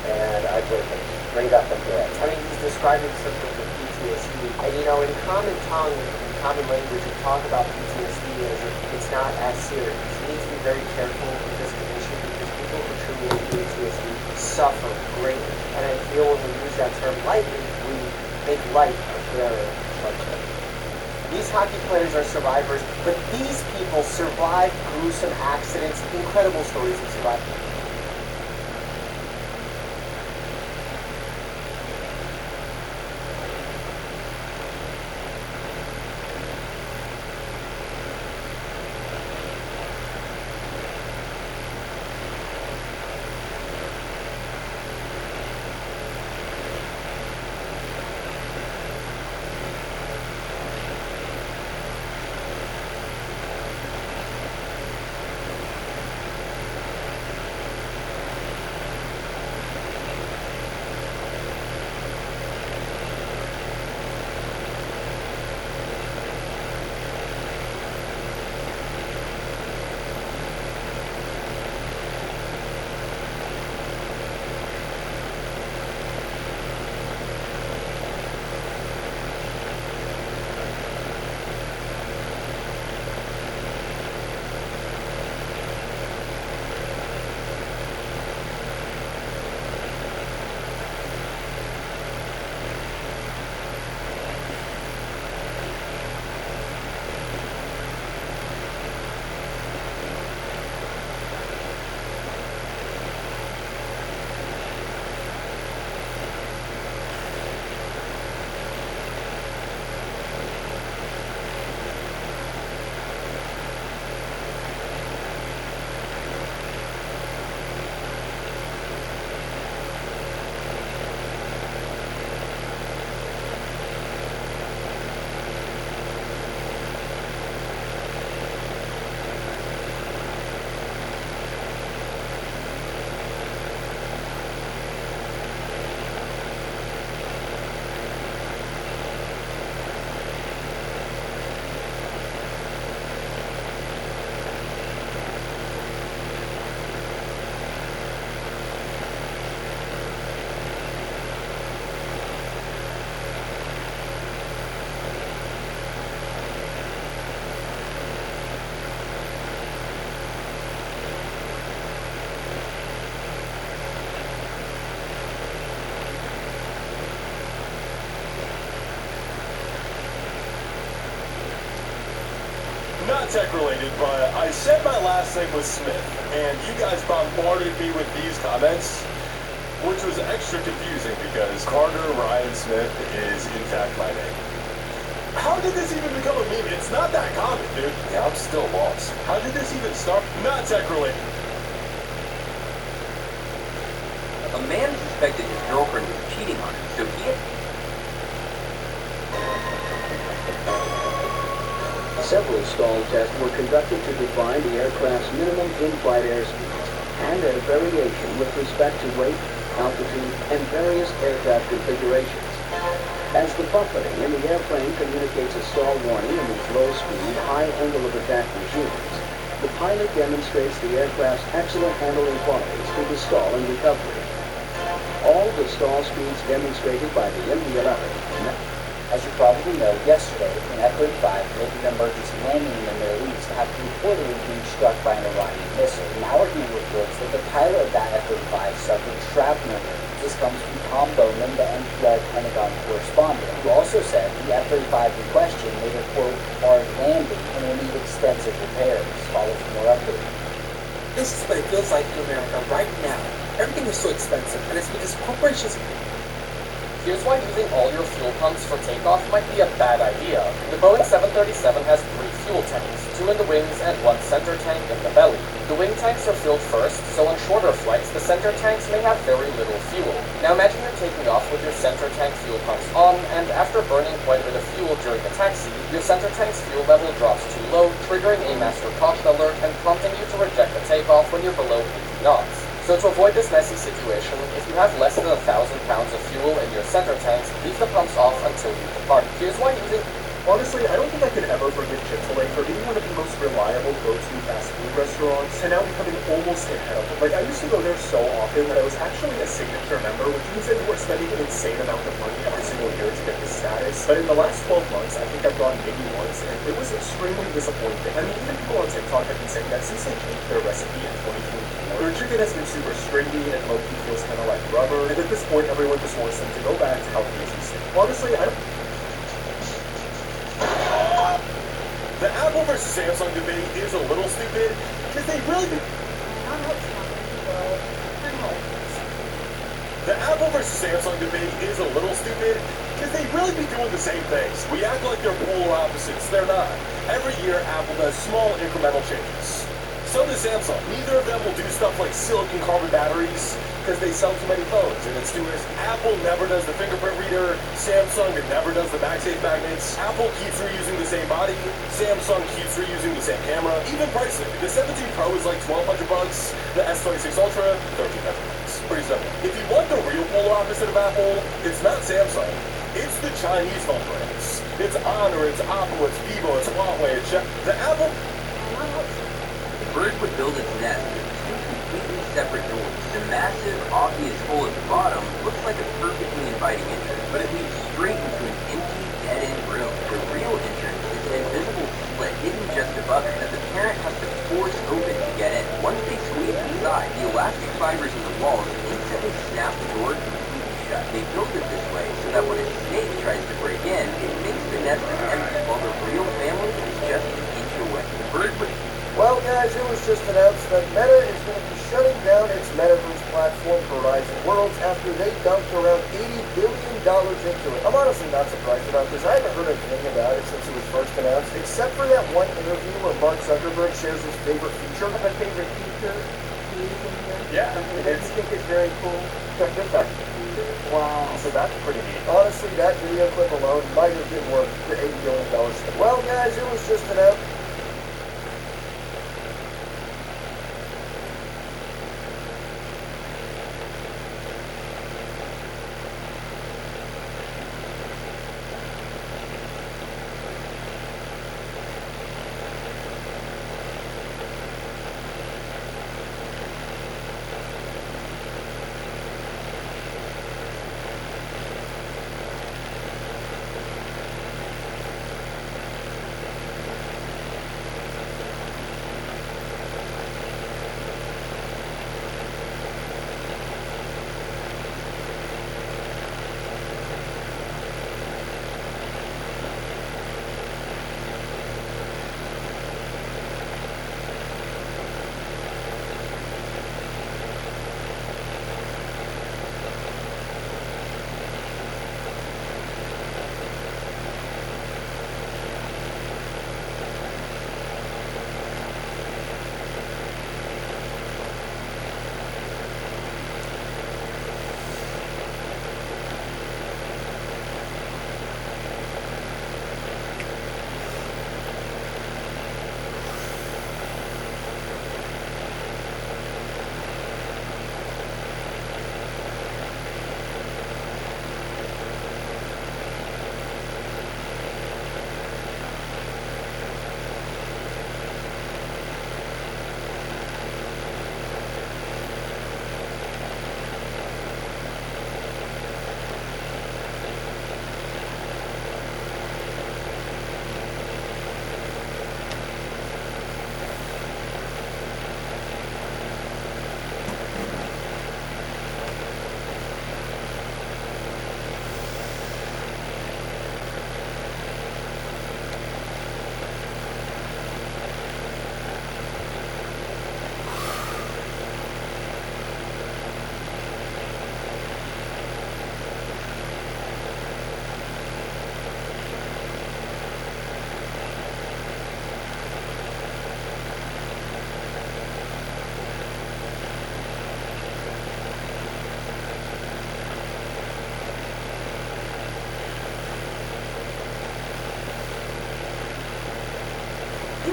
and I'd wake up straight up in bed. I mean, he's describing symptoms of PTSD. And you know, in common tongue, in common language, we talk about PTSD as if it's not as serious. You need to be very careful with this condition because people who truly have PTSD suffer greatly. And I feel when we use that term lightly, we make light of their hardship. These hockey players are survivors, but these people survived gruesome accidents, incredible stories of survival. Not tech related, but I said my last name was Smith, and you guys bombarded me with these comments, which was extra confusing because Carter Ryan Smith is in fact my name. How did this even become a meme? It's not that common, dude. Yeah, I'm still lost. How did this even start? Not tech related. A man suspected his girlfriend was cheating on him, so he had Several stall tests were conducted to define the aircraft's minimum in-flight airspeed and their variation with respect to weight, altitude, and various aircraft configurations. As the buffeting in the airplane communicates a stall warning in these low-speed, high angle of attack regimes, the pilot demonstrates the aircraft's excellent handling qualities through the stall and recovery. All the stall speeds demonstrated by the MD-11. As you probably know, yesterday, an F-35 made an emergency landing in the Middle East after reportedly being struck by an Iranian missile. Now we're hearing reports that the pilot of that F-35 suffered shrapnel wounds. This comes from Tom Bowman, the NPR Pentagon correspondent, who also said the F-35 in question made a, quote, hard landing and will need extensive repairs. Follow for more updates. This is what it feels like in America right now. Everything is so expensive, and it's because corporations... Here's why using all your fuel pumps for takeoff might be a bad idea. The Boeing 737 has 3 fuel tanks, 2 in the wings and 1 center tank in the belly. The wing tanks are filled first, so on shorter flights, the center tanks may have very little fuel. Now imagine you're taking off with your center tank fuel pumps on, and after burning quite a bit of fuel during the taxi, your center tank's fuel level drops too low, triggering a master caution alert and prompting you to reject the takeoff when you're below 80 knots. So to avoid this messy situation, if you have less than 1,000 pounds of fuel in your center tanks, leave the pumps off until you depart. Here's why using... Honestly, I don't think I could ever forgive Chick-fil-A for being one of the most reliable go-to fast food restaurants, and now becoming almost inedible. Like, I used to go there so often that I was actually a signature member, which means that you were spending an insane amount of money every single year to get this status. But in the last 12 months, I think I've gone maybe once, and it was extremely disappointing. I mean, even people on TikTok have been saying that since they changed their recipe in 2024, their chicken has been super stringy and low-key feels kind of like rubber, and at this point, everyone just wants them to go back to how they used to. Honestly, I don't... The Apple versus Samsung debate is a little stupid because they really do. The Apple versus Samsung debate is a little stupid because they really be doing the same things. We act like they're polar opposites. They're not. Every year, Apple does small incremental changes. So does Samsung. Neither of them will do stuff like silicon carbon batteries because they sell too many phones. And it's stupid. Apple never does the fingerprint reader. Samsung never does the MagSafe magnets. Apple keeps reusing the same body. Samsung keeps reusing the same camera. Even pricing. The 17 Pro is like $1,200. The S26 Ultra, $1,300. Pretty simple. If you want the real polar opposite of Apple, it's not Samsung. It's the Chinese phone brands. It's Honor, it's Oppo, it's Vivo, it's Huawei, it's the Apple. Bird would build its nest with 2 completely separate doors. The massive, obvious hole at the bottom looks like a perfectly inviting entrance, but it leads straight into an empty, dead-end room. The real entrance is an invisible slit hidden just above it that the parent has to force open to get in. Once they squeeze inside, the elastic fibers in the walls instantly snap the door completely shut. They built it this way so that when a snake tries to break in, it thinks the nest is empty while the real family is just an inch away. The bird would... Well, guys, it was just announced that Meta is going to be shutting down its Metaverse platform, Horizon Worlds, after they dumped around $80 billion into it. I'm honestly not surprised about this. I haven't heard a thing about it since it was first announced, except for that one interview where Mark Zuckerberg shares his favorite feature. A favorite feature? Yeah, Something that you think is very cool? Check this out. Wow. So that's pretty neat. Honestly, that video clip alone might have been worth the $80 billion. Well, guys, it was just announced.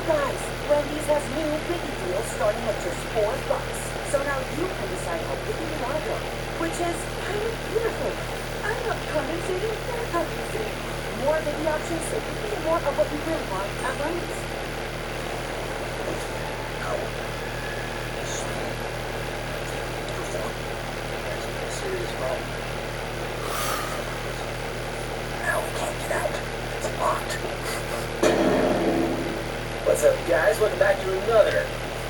guys, Wendy's has new Biggie deals starting at just $4. So now you can decide how big you want to go, which is kind of beautiful. I'm not compensating, they're compensating. More Biggie options so you can get more of what you really want at Wendy's. Serious problem. Now we can't get out. It's locked. What's up, guys? Welcome back to another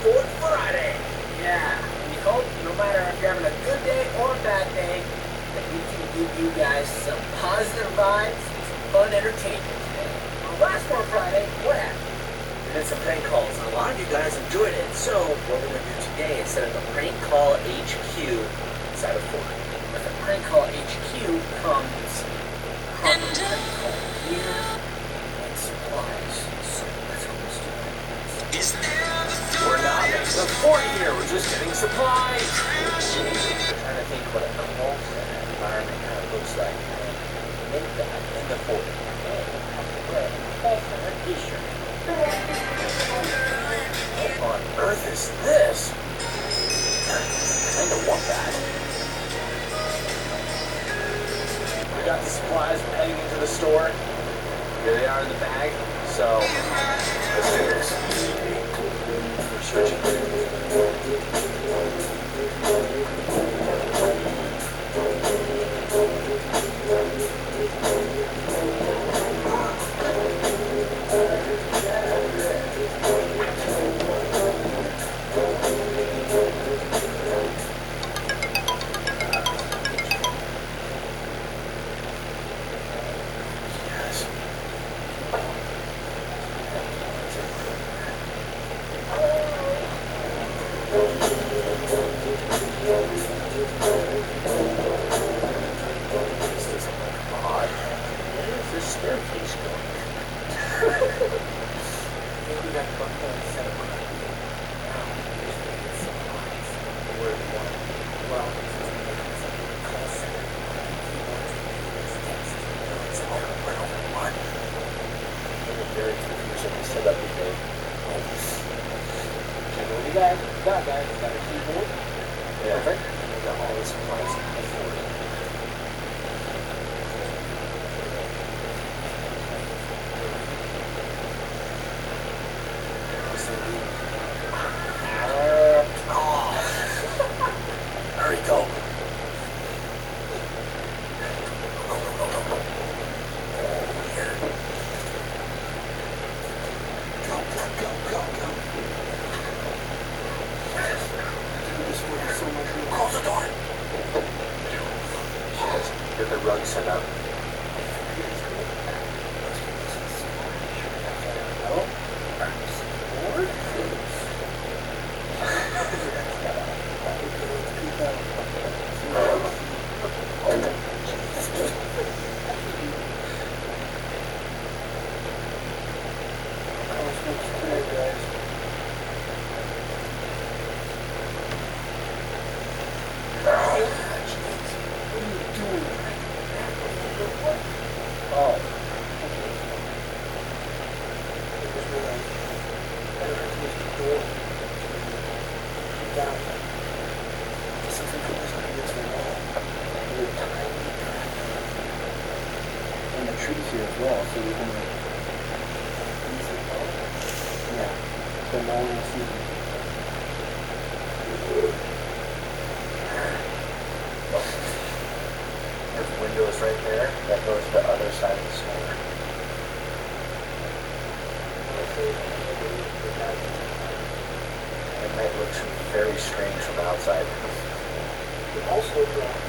Ford Friday. Yeah, we hope no matter if you're having a good day or a bad day, that we can give you guys some positive vibes, some fun entertainment today. On last Ford Friday, what happened? We did some prank calls, and a lot of you guys enjoyed it. So what we're gonna do today is set up a prank call HQ inside of Ford. With a prank call HQ comes proper prank call gear and supplies. So let's go do it. We're not making a fort here, we're just getting supplies. We're trying to think what a call center environment kind of looks like and make that in the fort. Wear a call center t-shirt. What on earth is this? I kinda want that. We got the supplies, we're heading into the store. Here they are in the bag, so let's do this. We're searching. Get the rug set up. There's windows right there that goes to the other side of the store. It might look very strange from the outside. It also drops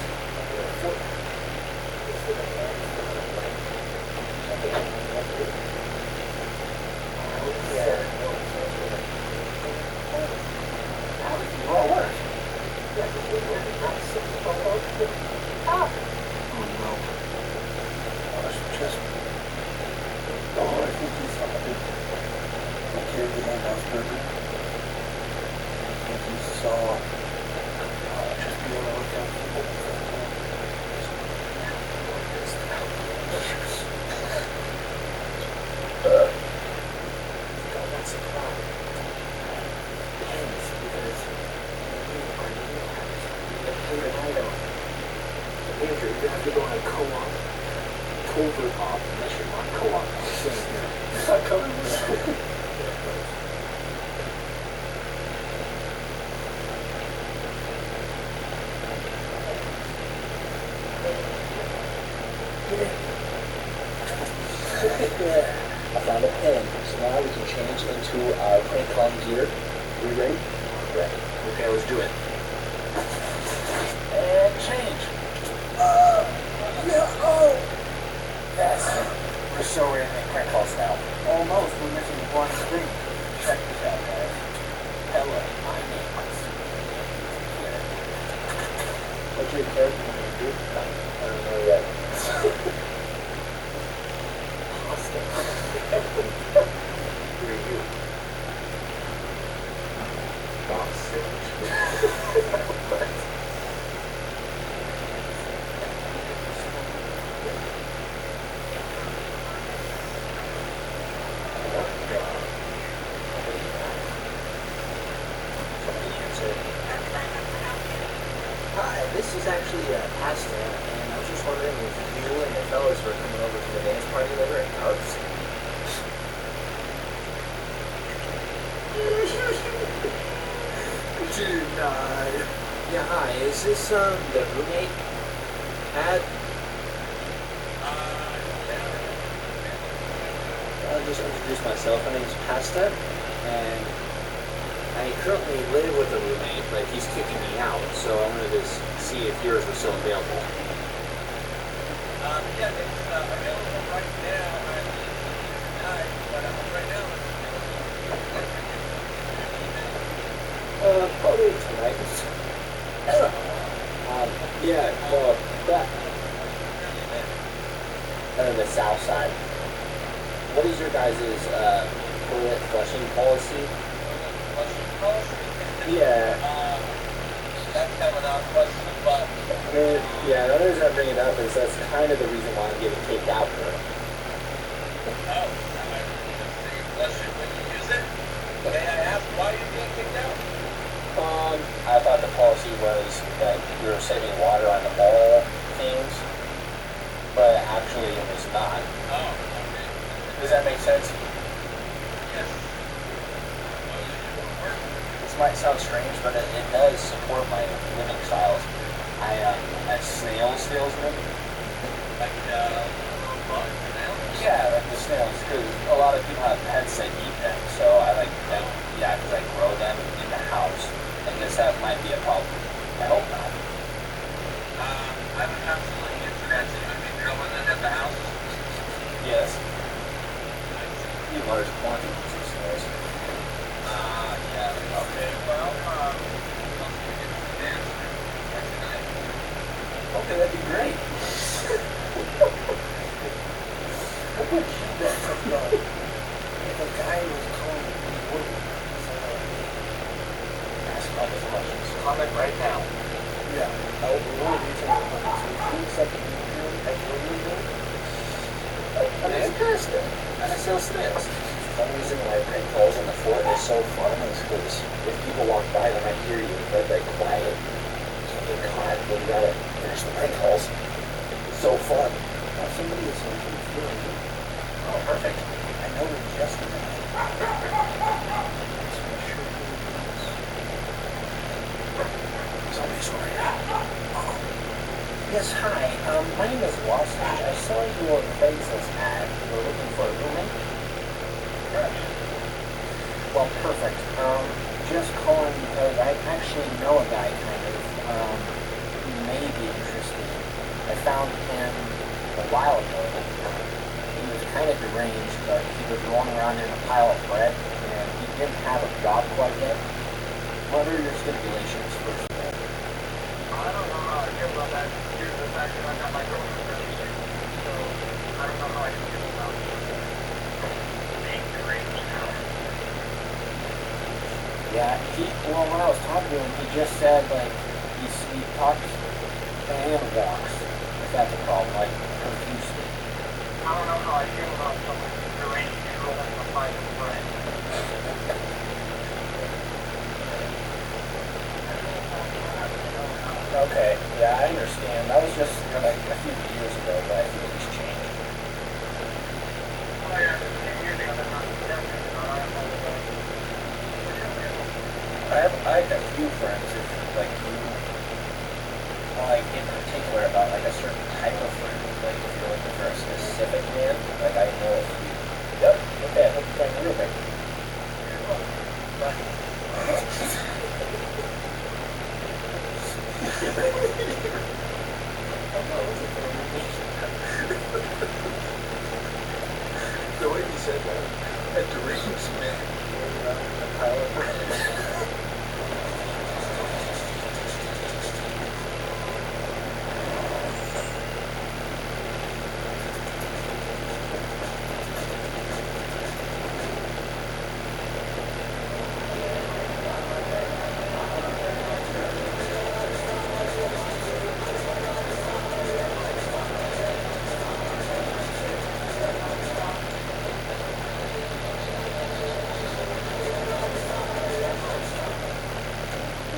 Surprise. off unless you're not cooperating. Not coming with I found a pin, so now we can change into our prank call gear. We ready? Ready. Okay, let's do it. And change. Yes. We're so ready to make prank calls now. Almost. We're missing one screen. Check this out, guys. Hello, my name is here. What's your character name, dude? I don't know yet. Who are you? Hi, this is actually Pasta, and I was just wondering if you and the fellas were coming over to the dance party later at Cubs. Dude, yeah, hi, is this, the roommate? I'll just introduce myself. My name's Pasta, and I currently live with a roommate, but he's kicking me out, so I wanted to see if yours was still available. Yeah, it's available right now. I'm tonight, but right now Probably tonight. Yeah, well, that. The south side. What is your guys' toilet flushing policy? Yeah. That's kind of an odd question, but Yeah, the reason I bring it up is that's kind of the reason why I'm getting kicked out here. question when you use it. May I ask why you're being kicked out? I thought the policy was that we were saving water on the ball things, but actually it was not. Oh, Does that make sense? yes. This might sound strange, but it does support my living styles. I have snail salesman. Like, bugs and animals? Yeah, like the snails, because a lot of people have pets that eat them, so I like yeah, because I grow them in the house. I guess that might be a problem. I hope not. I would absolutely answer that. So you would be drilling it at the house? Yes. You large quantities of snails. Yeah. Okay, well, I'll see you get some answer tonight. Okay, that'd be great. If a guy was calling me Woody, Ask all the questions. Comment right now. yeah, I would be really reaching for money. So if you accept the interview, I know you're doing. I'm interested. I sell snails. One reason why prank calls on the fort is so fun is because if people walk by, they might hear you, but they're quiet. So they caught, but you gotta finish the prank calls. It's so fun. Now somebody is on the field. Oh, perfect. I know in just a minute. Somebody's over here. Yes, hi. My name is Wastage. I saw your Craigslist ad. You're looking for a roommate? Well, perfect. Just calling because I actually know a guy kind of who may be interested. I found him a while ago. He was kind of deranged, but he was rolling around in a pile of bread, and he didn't have a job quite yet. What are your stipulations, first of all? I don't know how I feel about that due to the fact that I've got my girlfriend registered. So I don't know how I feel about being deranged now. Yeah, well, when I was talking to him, he just said, like, he talks and walks, if that's a problem, like, profusely. I don't know how I feel about someone deranged rolling a pile of bread. Okay, yeah, I understand. That was just like a few years ago, but I think he's changed. you, friends, if like you, like in particular about like a certain type of friend, like if you're looking for a specific man, like I know if you. Yep. Okay. I hope you find your roommate. The way you said that, that deranged man. A pile of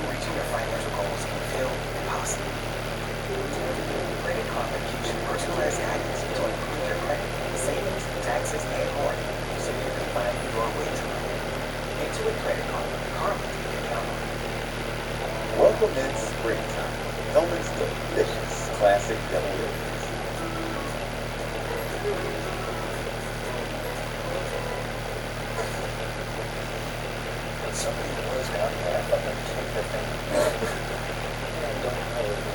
Reaching your financial goals can feel impossible. Credit Karma gives you personalized guidance to improve your credit, savings, taxes, and more, so you can find your way to it. Intuit Credit Karma, Karma you can count on. Welcome in springtime. Hellman's delicious classic double wings. When somebody was down here, I thought they'd take their thing. I don't know if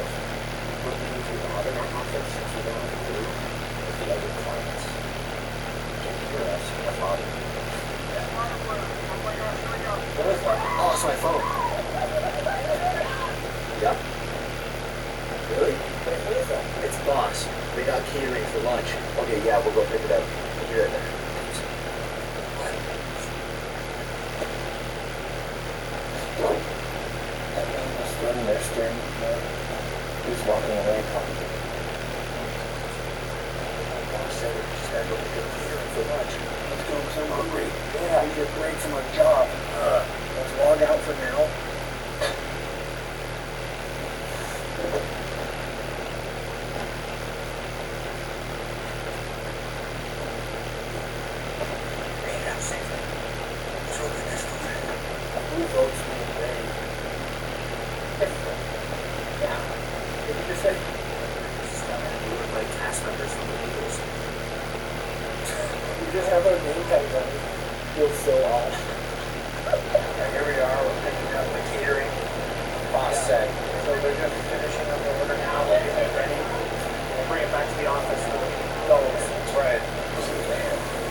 we're moving to the other office if we don't have to do with the other clients. You can hear us in the lobby. What is that? Oh, it's my phone. Yeah. Really? What is that? It's Boss. We got catering for lunch. Okay, yeah, we'll go pick it up. We'll be right there. That man was standing there staring at me. He was walking away probably. My boss said we just gotta go pick up catering for lunch. Let's go because I'm hungry. Yeah, we get a break from our job. Let's log out for now. Made it out safely. It's over the next one. Who votes for the rain? Yeah. Did you just say? This is not we look like cast members from the Eagles. We just have our name tags on it. Feels so odd. Here we are, we're picking up the catering. Boss said. So they're just finishing up the order now, we'll get it ready. We'll bring it back to the office for the goals. That's right.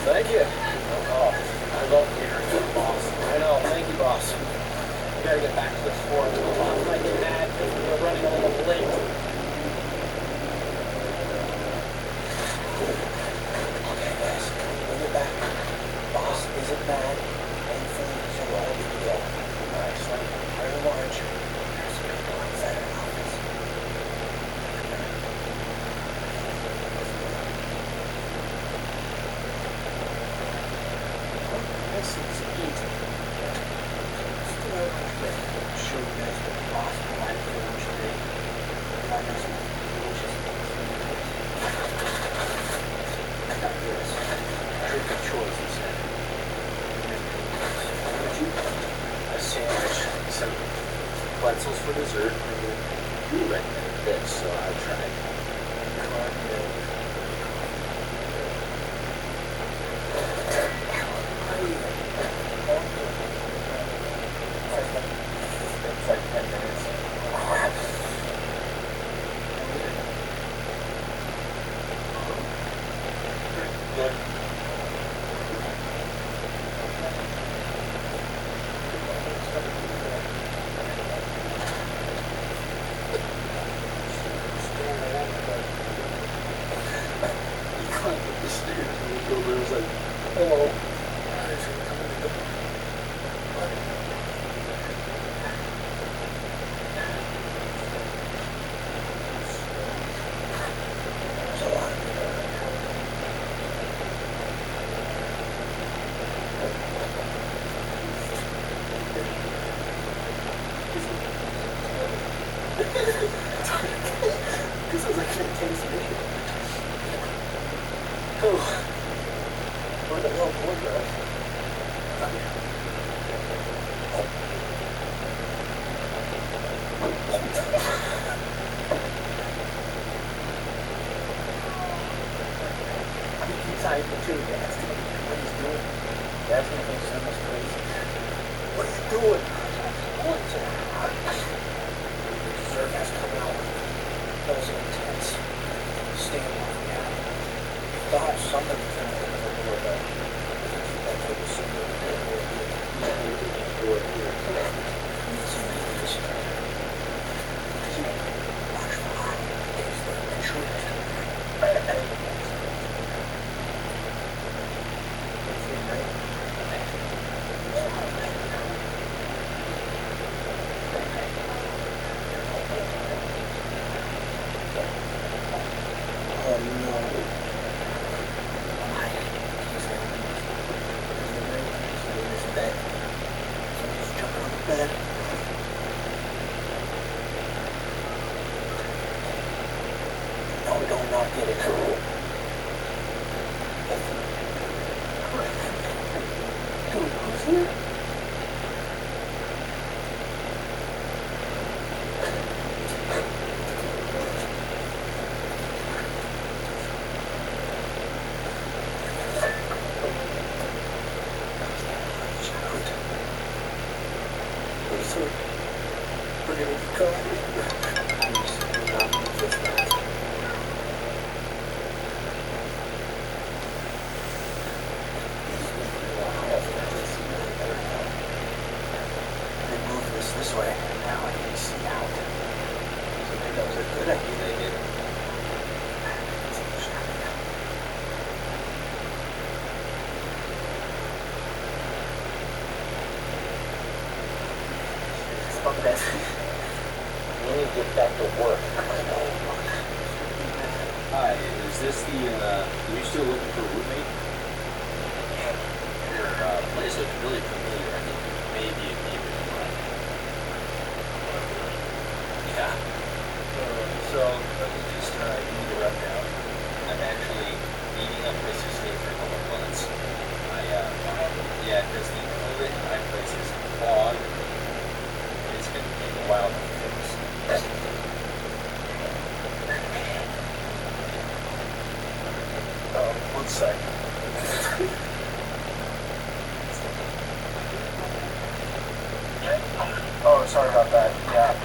Thank you. Oh, I love catering, boss. I know. Thank you, boss. We gotta get back to this 4 o'clock like you had because we were running a little late. Okay, guys, bring it back. Boss isn't mad. Thankfully, so we'll all be together. Alright, so hire a lunch. There's some people outside our office. This is easy. Show you guys what the boss provided for lunch today. Provide us with delicious I got this. Drink of choice, he said. What you? A sandwich, some pretzels for dessert, and then you recommended this, so I tried. Corn milk. It's like 10 minutes. Crap. Good. He climbed up the stairs and looked over and was like, hello. I was gonna come in the door. There's a lot of people around here. This is like an intense video. Oh, where the hell was that? He keeps hiding the too. Dad's gonna be what he's doing. Dad's gonna think so much crazy. What are you doing? Zerg has come out. That was an intense standoff. Yeah. We thought somebody was gonna open the door, but that could be super door here. Watch behind. It's the insurance. Don't not get it. Dude, who's here? We're gonna be this way. Now I can see out. So maybe that was a good idea they did. Fuck that. We need to get back to work. Hi, is this the, are you still looking for a roommate? Your place looks really familiar. I think you may be a neighbor of mine. Yeah. So, let me just give you the rundown. I'm actually needing a place to stay for a couple of months. Because the toilet in my place is clogged. It's been taking a while to fix. One sec. Oh, sorry about that. Yeah.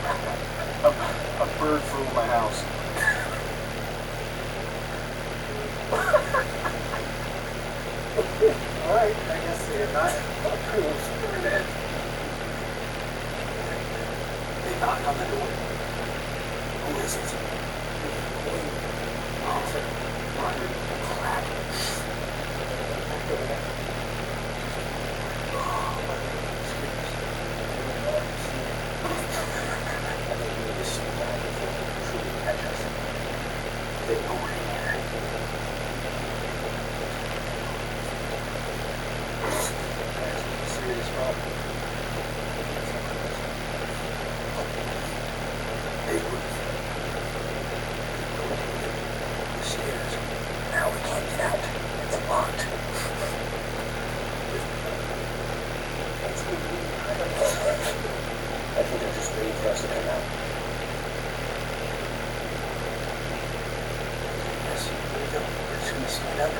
A bird flew in my house. Alright, I guess they're not approved for that. They knock on the door. Who is it? Oh, it's a Roger. Crap. They know we're here. That's a serious problem. Hey, the stairs. Now we can't get out. It's locked. I think they're just waiting for us to come out. Yes, here we go. We're just gonna stand up.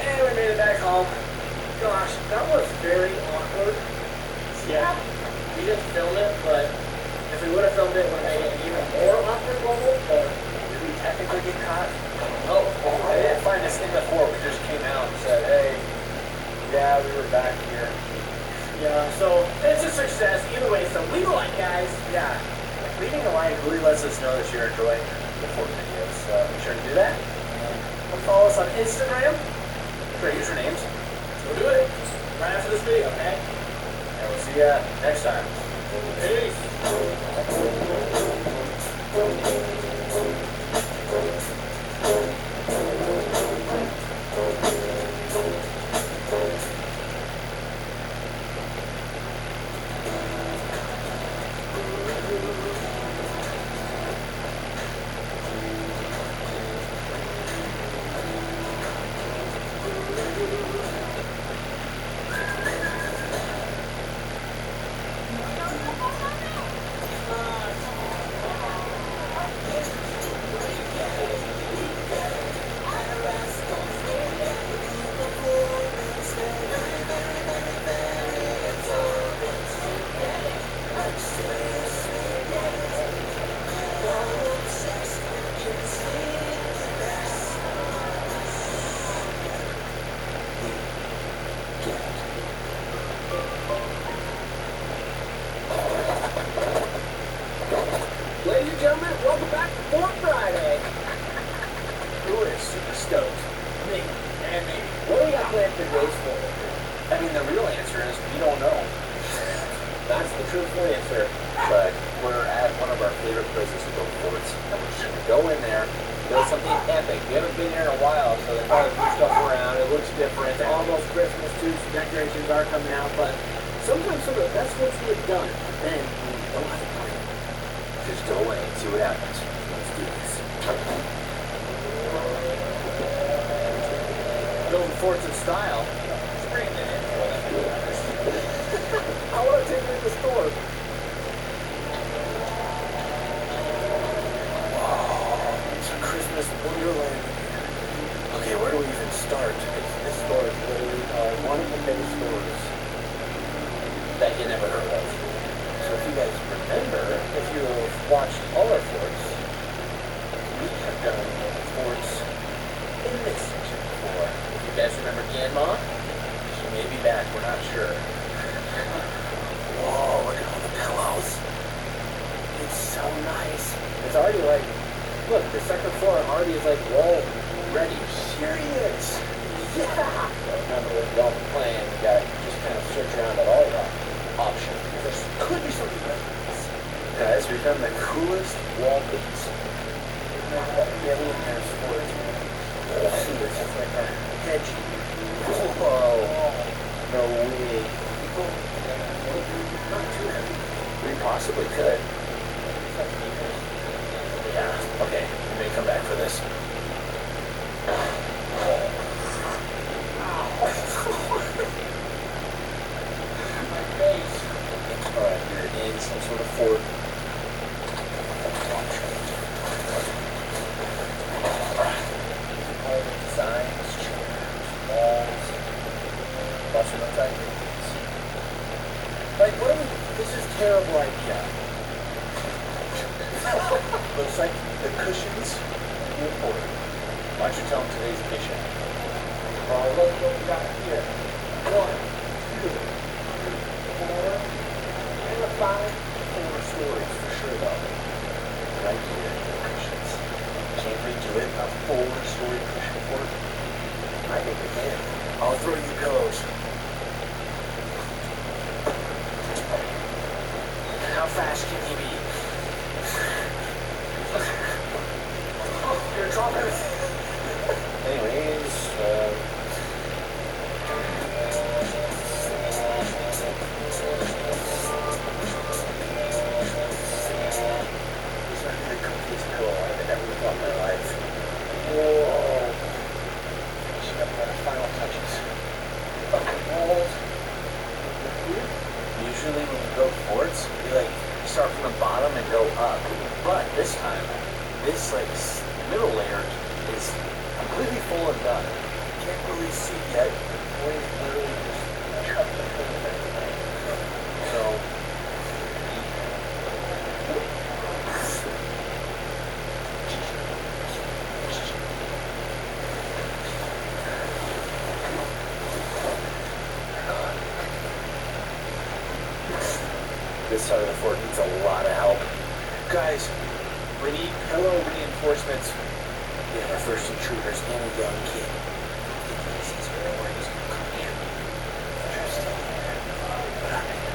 And we made it back home. Gosh, that was very awkward. Yeah, we didn't film it, but if we would have filmed it, it would have made it an even more awkward moment. But did we technically get caught? Oh, I didn't find this thing before. We just came out and said, hey, yeah, we were back here. Yeah, so it's a success. Either way, so leave a like, guys. Yeah, leaving a like really lets us know that you're enjoying the 4 videos. Make sure to do that. And follow us on Instagram. Great usernames. We'll do it right after this video, okay? And we'll see you next time. Peace. gentlemen, welcome back to Fort Friday. Who is super stoked? Me. And me. What do we got planned for today's Fort? I mean, the real answer is we don't know. That's the truthful answer. But we're at one of our favorite places to build forts. And we're just gonna go in there, build something epic. We haven't been here in a while, so they probably put stuff around. It looks different. It's almost Christmas too, so decorations are coming out, but sometimes some of the best forts we have done have been when we don't have a plan. Just go away and see what happens. Let's do this. Building forts in style. Bring it in for them. I want to take it to the store. It's a Christmas wonderland. Okay, where do we even start? This store is literally one of the biggest stores That you never heard of. So if you guys remember, if you have watched all our forts, we have done forts in this section before. If you guys remember Ganma, she may be back, we're not sure. Whoa, look at all the pillows. It's so nice. It's already like, look, the second floor already is like wall ready. Serious. Yeah! But remember, with development plan, you gotta just kind of search around at all the options. There could be something better. Guys, we've done the coolest wall beats. Millionaire's fort. See, this is like a hedge. Whoa. No way. Not too heavy. We possibly could. Yeah, okay. We may come back for this. My face. Alright, you're in some sort of fort. All the designs, chairs, walls, lots of those ideas. Like, what are we, this is a terrible idea. Looks like the cushions will be important. Why don't you tell them today's mission? Look what we got here. 1, 2, 3, 4, and a 5. 4 stories for sure though. Right here, the cushions. Can't we do it a 4-story cushion fort? I think we can. I'll throw you pillows. How fast can you be? You're dropping. Anyways, these are the comfiest pillow I've ever felt in my life. Whoa. She got the final touches. Walls. Usually when you build forts, you start from the bottom and go up. But this time, this middle layer is completely full and done. Can't really see yet. We literally just cut the full thing. So, this side of the fort needs a lot of help. Guys, we need pillow reinforcements. We have our first intruders and a young kid. He's very worried he's gonna come here. They're still here. But I'm here.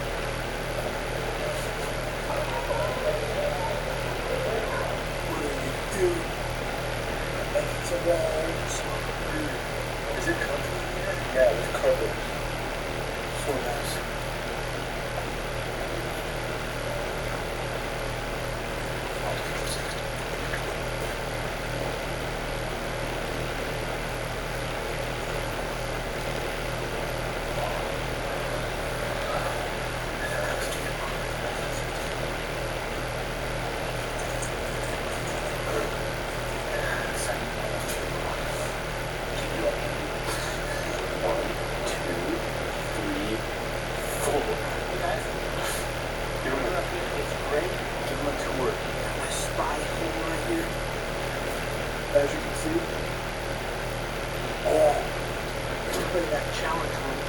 What do you do? It's a wall. Is it comfy here? Yeah, there's carpet. So nice. As you can see, everybody got challenge room.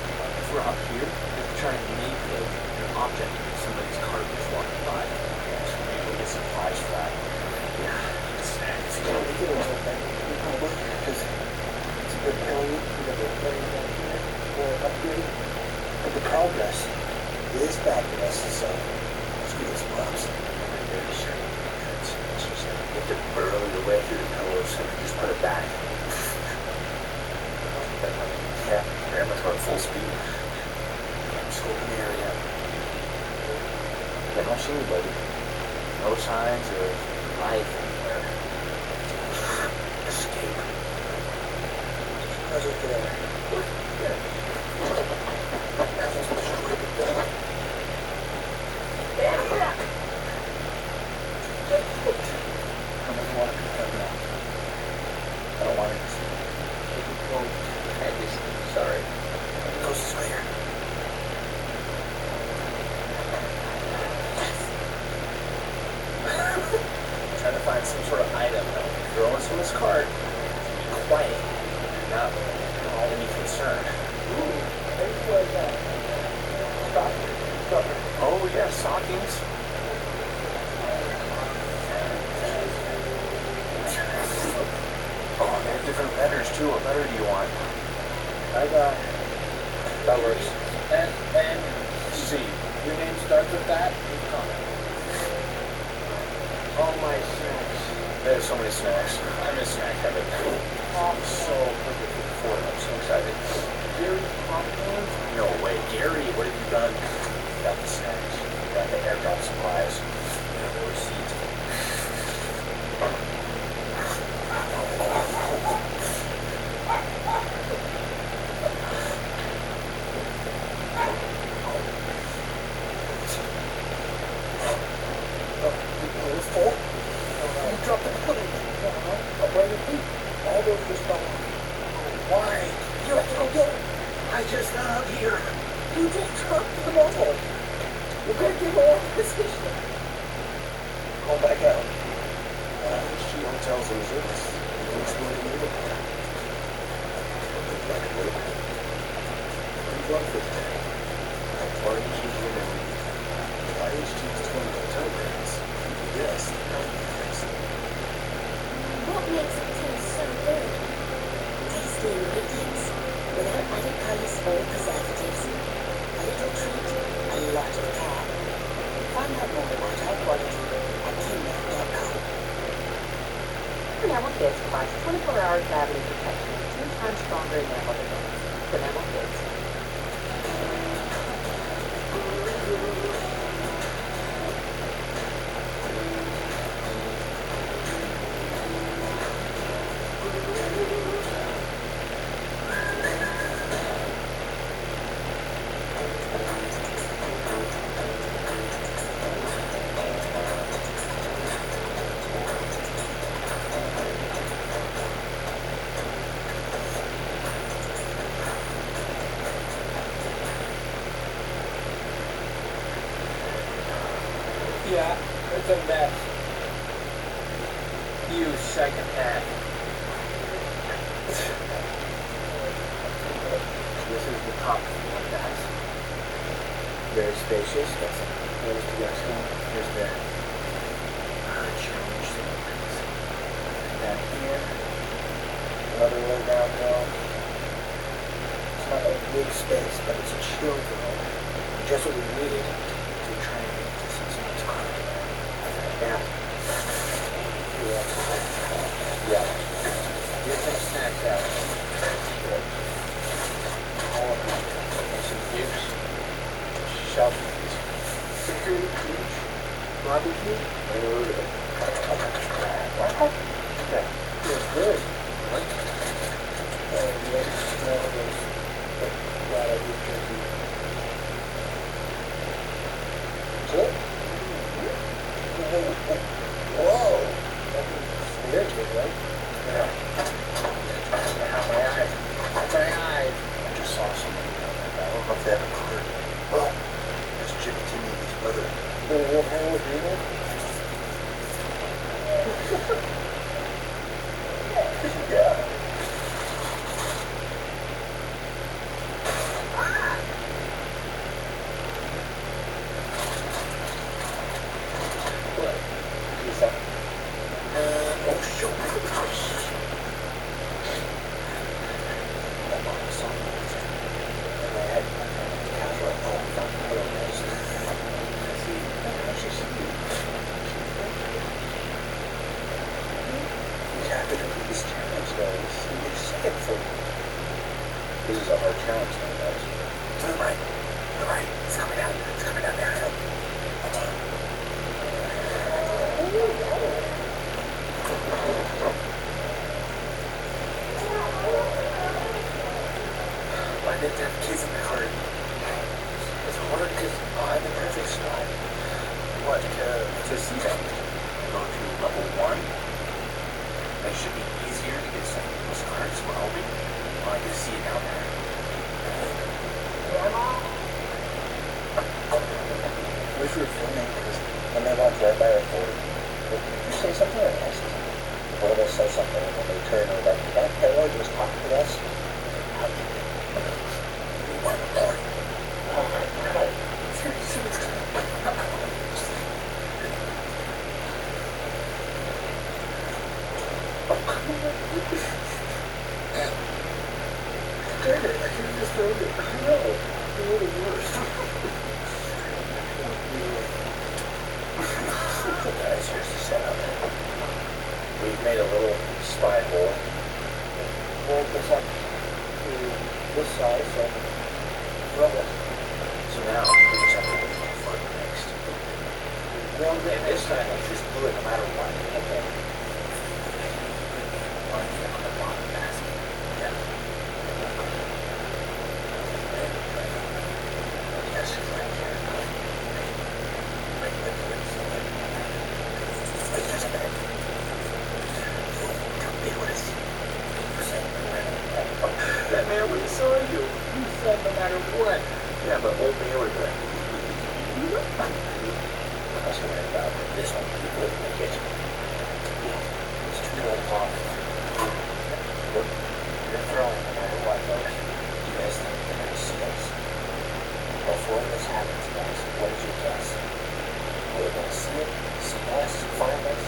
If we're up here, we're trying to make an object that somebody's cart is walking by. So maybe we'll get supplies for that. feeling okay. I'll look because it's a good period. We got the plane down here for an upgrade. But the progress is fabulous, so let's give it some props. Very sure. It's just you have to burrow your way through the pillows and just put it back. Yeah, very much going full speed. I'm scoping the area. I don't see anybody. No signs of life anywhere. Escape. How's it there? Apple's destroyed the dog. How much water can I have now? I don't want it. Sorry. Ghost Slayer. Trying to find some sort of item that will throw us from this cart. Be quiet. Not all any concern. Oh yeah, stockings. Oh, they have different letters too. What letter do you want? I got That works. And C. Your name starts with that? Oh my snacks. There's so many snacks. I'm in snack heaven. I'm so perfect for it. I'm so excited. Gary popcorn? No way. Gary, what have you done? Got the snacks. Got the airdrop supplies. Got the receipt. I just got out here. You just dropped the ball. We're going to get off the station. Going back out. She hotels and resorts. Looks more than you. Pretty luck for the day. Why did you do it? IHG's 20 hotel brands. Yes, What makes it taste so good? Tasty ingredients, without added colors or preservatives. A little treat, a lot of care. Find out more about our quality at Kinder.com. Enamel Kids provides 24-hour cavity protection with 2 times stronger enamel than others. Enamel Kids. Yeah, it's a mess. You psychopath. This is the top floor, guys. Very spacious. Got some windows to the restaurant. Here's the challenge ceilings. Down here, another roll down hill. It's not a big space, but it's a chill zone. Just what we needed to try and make this as much fun. Now, yeah. Get some snacks out. Good. All of them. Some cubes. Shove. Security beach, barbecue. Okay. It's good. Good? Whoa. They're good, right? Yeah. My eyes. I just saw somebody down there. I don't know if they have a card. Oh, that's Jimmy Timmy and his brother. We'll hang with you then? Yeah. What? Oh, shoot. Get through. This is a hard challenge, though, guys. To the right. To the right. It's coming down. It's coming down there. Help. I didn't have kids in the cart. It's hard because I have the perfect spot. What? To see them. Go to level 1. It should be easier to get some of those cards for open. I can see it down there. Wish we were filming because when they walk right by our phone, did you say something or I say something? One of us says something and when they turn, we're like, that parallel was talking to us. How did they? One more. Darn it, I should have just thrown it. I know. You're the worst. Guys, here's the setup. We've made a little spy hole. Hold this up to this side, so rub it. So now, we just have to wait for the fun next. And this time, let's just do it no matter what. Okay. On the bottom basket. Yeah. Yes, right here. Right there. That man would have saw you. You said no matter what. Yeah, but old Baylor did. I was worried about this one. People in the kitchen. It's too cold off. Look, you're throwing no matter what, folks. You guys think they're going to see us? Before this happens, guys, what did you guess? We're going to see it, see us, find us.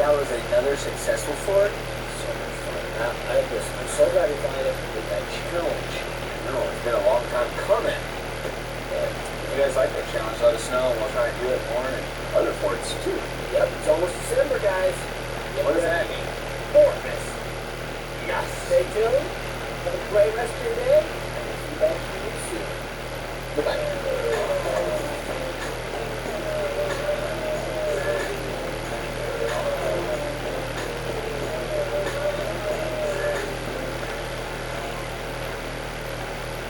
That was another successful Ford. So much fun. I'm so glad we finally did that challenge. No, it's been a long time coming. But if you guys like that challenge, let us know and we'll try and do it more and other Fords too. Yep, it's almost December, guys. What does that mean? Fordmas. Yes. Stay tuned. Have a great rest of your day. And we'll see you back here soon. Goodbye.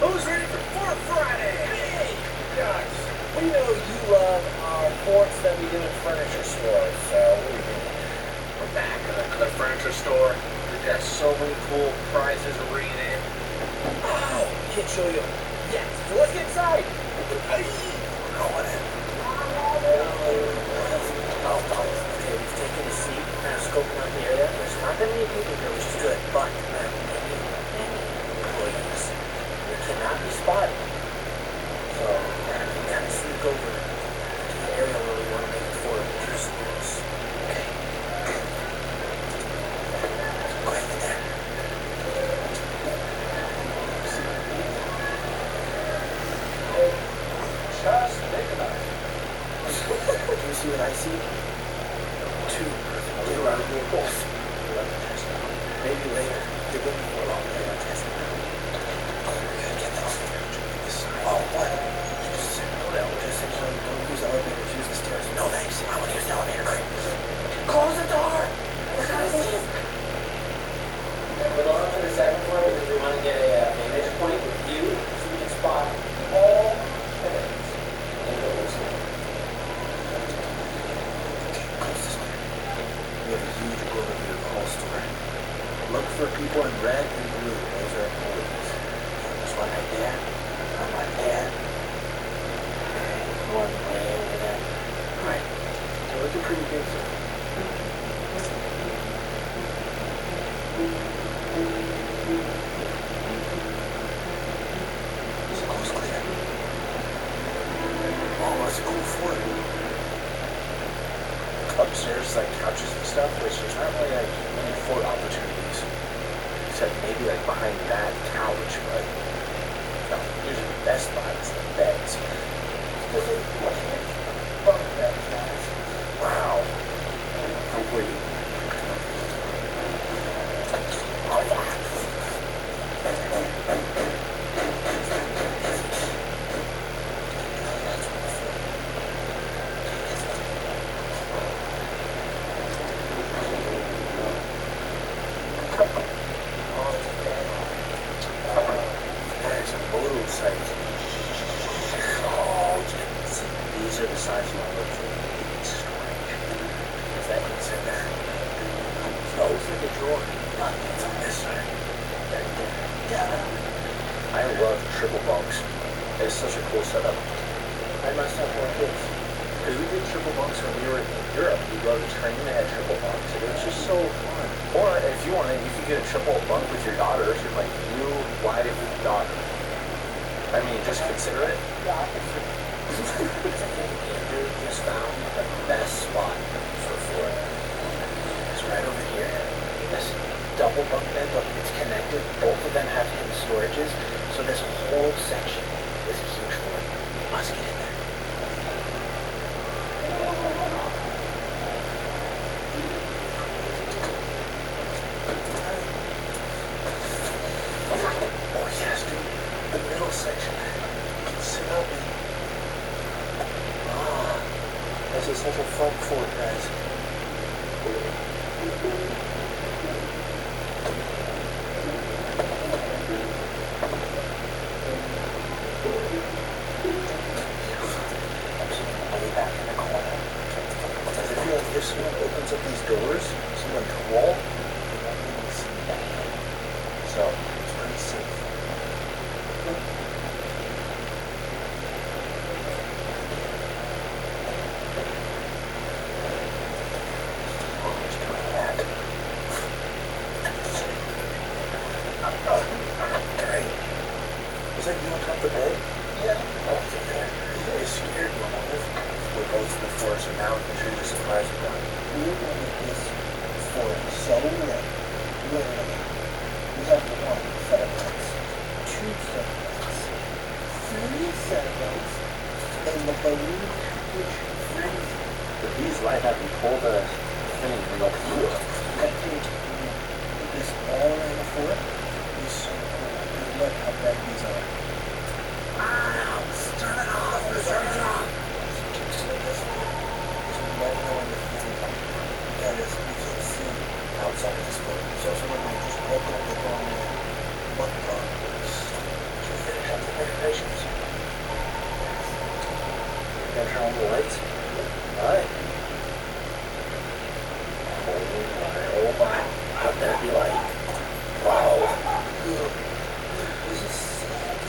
Who's ready for Ford Friday? Hey, guys. We know you love our Fords that we do in furniture stores, so what are we doing? We're back at another furniture store. We've got so many cool prizes we're bringing in. Oh, can't show you yet. So let's get inside. Hey, we're going in. Okay, we've taken a seat, kind of scoping out the area. There's not that many people here, which is good, but there are many employees. We cannot be spotted. So we kind of sneak over to the area where we want to make it for your students. Okay. Go ahead in there. Just think about it. Do you see what I see? Two perfect around vehicles. Maybe later. You're looking for long. They're going to test them out. Oh, we got to get that off this side. Oh, what? Just don't use elevators. Use the stairs. No, thanks. I want to use the elevator. Great. Close the door. We're going to leave. We're going up to the second floor because we want to get a vantage point with view so we can spot all evidence. Close this way. We have a huge overview of the whole store. Look for people in red and blue. Those are employees. There's one right there. One right there. And one way over there. Alright. You're looking pretty good, sir. It's almost clear. Oh, that's a cool Ford. Upstairs, like couches and stuff, which there's not really like many Ford opportunities. Except maybe like behind that couch, but no, usually the best spot is the beds. Bunk beds, guys. Wow. Complete. There's a blue sight. Oh, yes. These are the sides you want to look for. It's strange. Is that what's in there? Those are the drawer. Nothing's on this side. I love triple bunks. It's such a cool setup. I must have more kids. Because we did triple bunks when we were in Europe. We rode a train that had triple bunks. It was just so fun. Or if you wanted, you could get a triple bunk with your daughters. You're like, you, why did your daughter? I mean, just consider it. Andrew just found the best spot for Ford. It's right over here. This double bunk bed, look, it's connected. Both of them have hidden storages. So this whole section is a huge Ford. Let's get in there. Oh yes, dude. The middle section. You can sit up and... This is such a fun Ford, guys. Way back in the corner. I feel like if someone opens up these doors, someone tall, they won't even see anything. So, it's pretty safe. Was that you on top of the bed? Yeah. Oh, yeah. You guys scared me. We're both in the for, so now we can show you the supplies we got. We will make this for so late. Literally. We have one set of lights, two set of lights, three set of lights, and the balloon package freeze. But these light have you hold the thing and go, That page, put this all around the fort is so cool. And look how bright these are. Wow! Turn it off! Turn it off! So you never know when the fort that is, you can see outside of this fort. So someone might just open up the door and look on. To finish up the decorations. You gonna turn on the lights? Alright. Oh my. How can that be like? Wow. This is sick.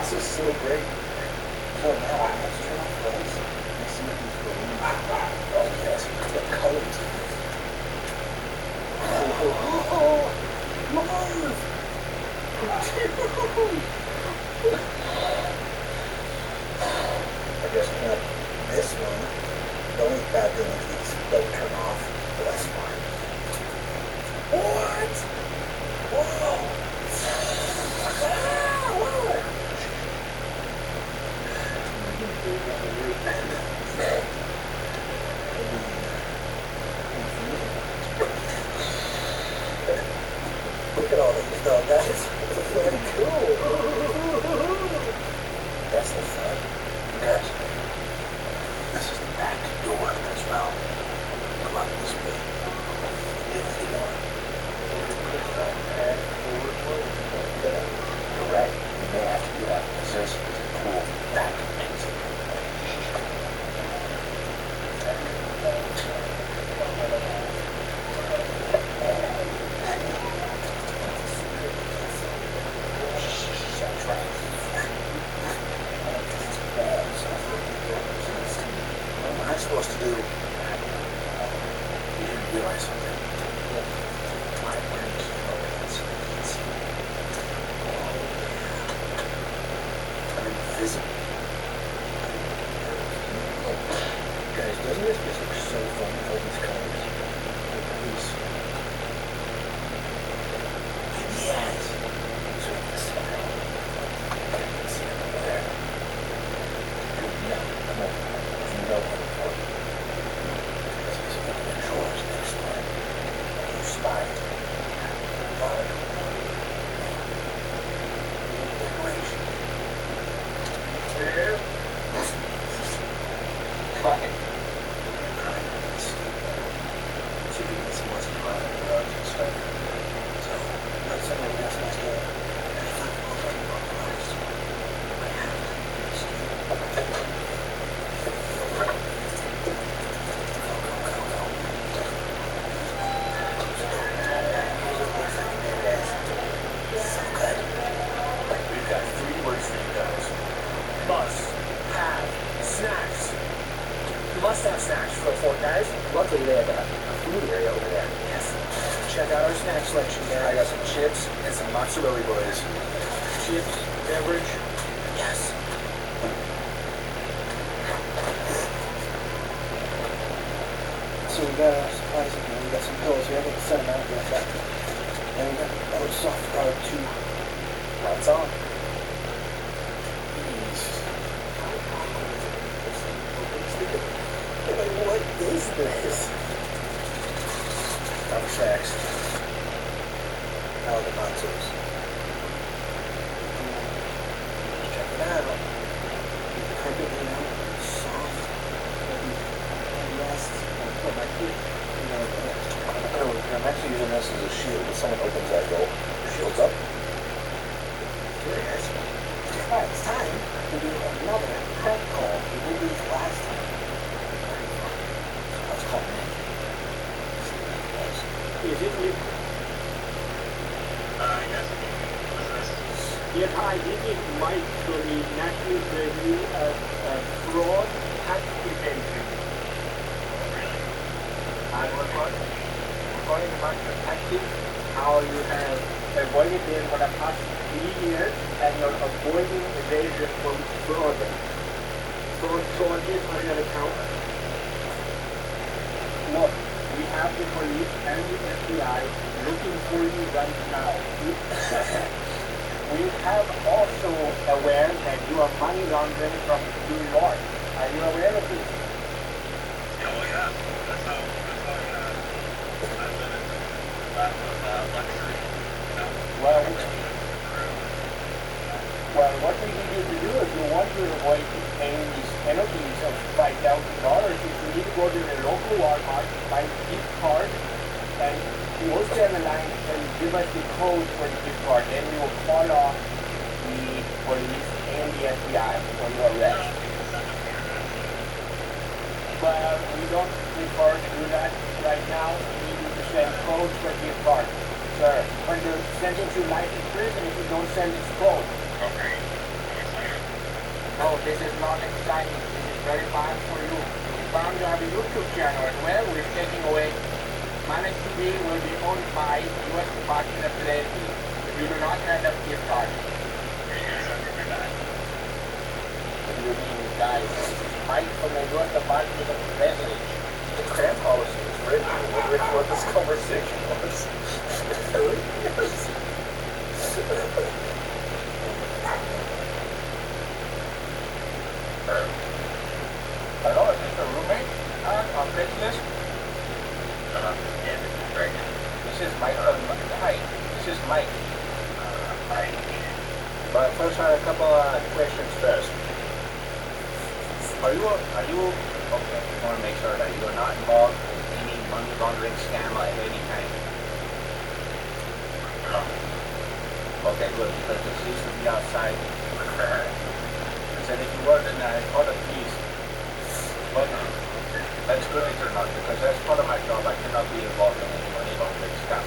This is so great. So now let's turn off the lights and see what these balloons are. Oh yes, the colors. Oh, Marv! I guess not this one. The only bad thing is these don't turn off, but that's fine. What? Whoa! Look at all these though, guys. This is really cool. That's the front. Guys, this is the back door as well. Come on this way. Here's the door. Correct. You may have to do that because this is a cool back exit. What am I supposed to do? You didn't realize something. My brain came over and so I can see. I'm invisible. Guys, doesn't this just look so fun with all these colors? Like these. Yes. So this smile. I can see it over there. Yeah, come on. You know what I'm for. Because he's opening drawers next time. You spy. Decoration. Yeah. Fine. So you can see what's behind the garage and stuff. So, that's something that's nice to do. We've got 3 words for you guys. Must have snacks. You must have snacks for the fort, guys. luckily they have a food area over there. Yes. Check out our snack selection, guys. I got some chips and some mozzarella boys. Chips, beverage. Yes. So we got our supplies in here. We got some pills here. Let's set them out real fast. And we got our soft guard too. Lights on. What is this? Our snacks. How are the nachos? Check it out. Carpet layout, soft, rest. What might be? I'm actually using this as a shield. If someone opens that door, the shield's up. Here, guys. Alright, it's time to do another prep call. We did these last time. Let's call Nick. Is it liquid? Yes. Yes, I did it might for the National Review of Fraud Tax Prevention. I was recording about your taxes, how you have avoided them for the past 3 years, and you're avoiding evasion from fraud. Fraud is on your account. look, we have the police and the FBI looking for you right now. We have also aware that you are money laundering from New York. Are you aware of this? Oh yeah, that's how I've been in that luxury. Well, what we need you to do if you want to avoid paying these penalties of $5,000 is you need to go to the local Walmart, buy a gift card, and most of the line and give us the code for the gift card. Then we will call off the police and the FBI for your arrest. But we don't prefer to do that right now. We need you to send codes for gift cards. Sir, when you're sentenced to life in prison, if you don't send this code. Okay. No, this is not exciting. This is very bad for you. We found you have a YouTube channel as well. We're taking away. Manic TV will be owned by U.S. Department of Safety if you do not send us gift cards. What do you mean, guys? Mike from the U.S. Department of President. The cram policy is written with what this conversation was. Really? Yes. Hello, is this a roommate on Craigslist? Yeah, this is Greg. This is Mike. Hi, this is Mike. Hi. But first, I have a couple questions first. Are you okay? I want to make sure that you are not involved in any money laundering scam at any time. Okay, good, because it seems to be outside. I said if you were, then I call the police. But that's good if you're not, because that's part of my job. I cannot be involved in any money laundering scam.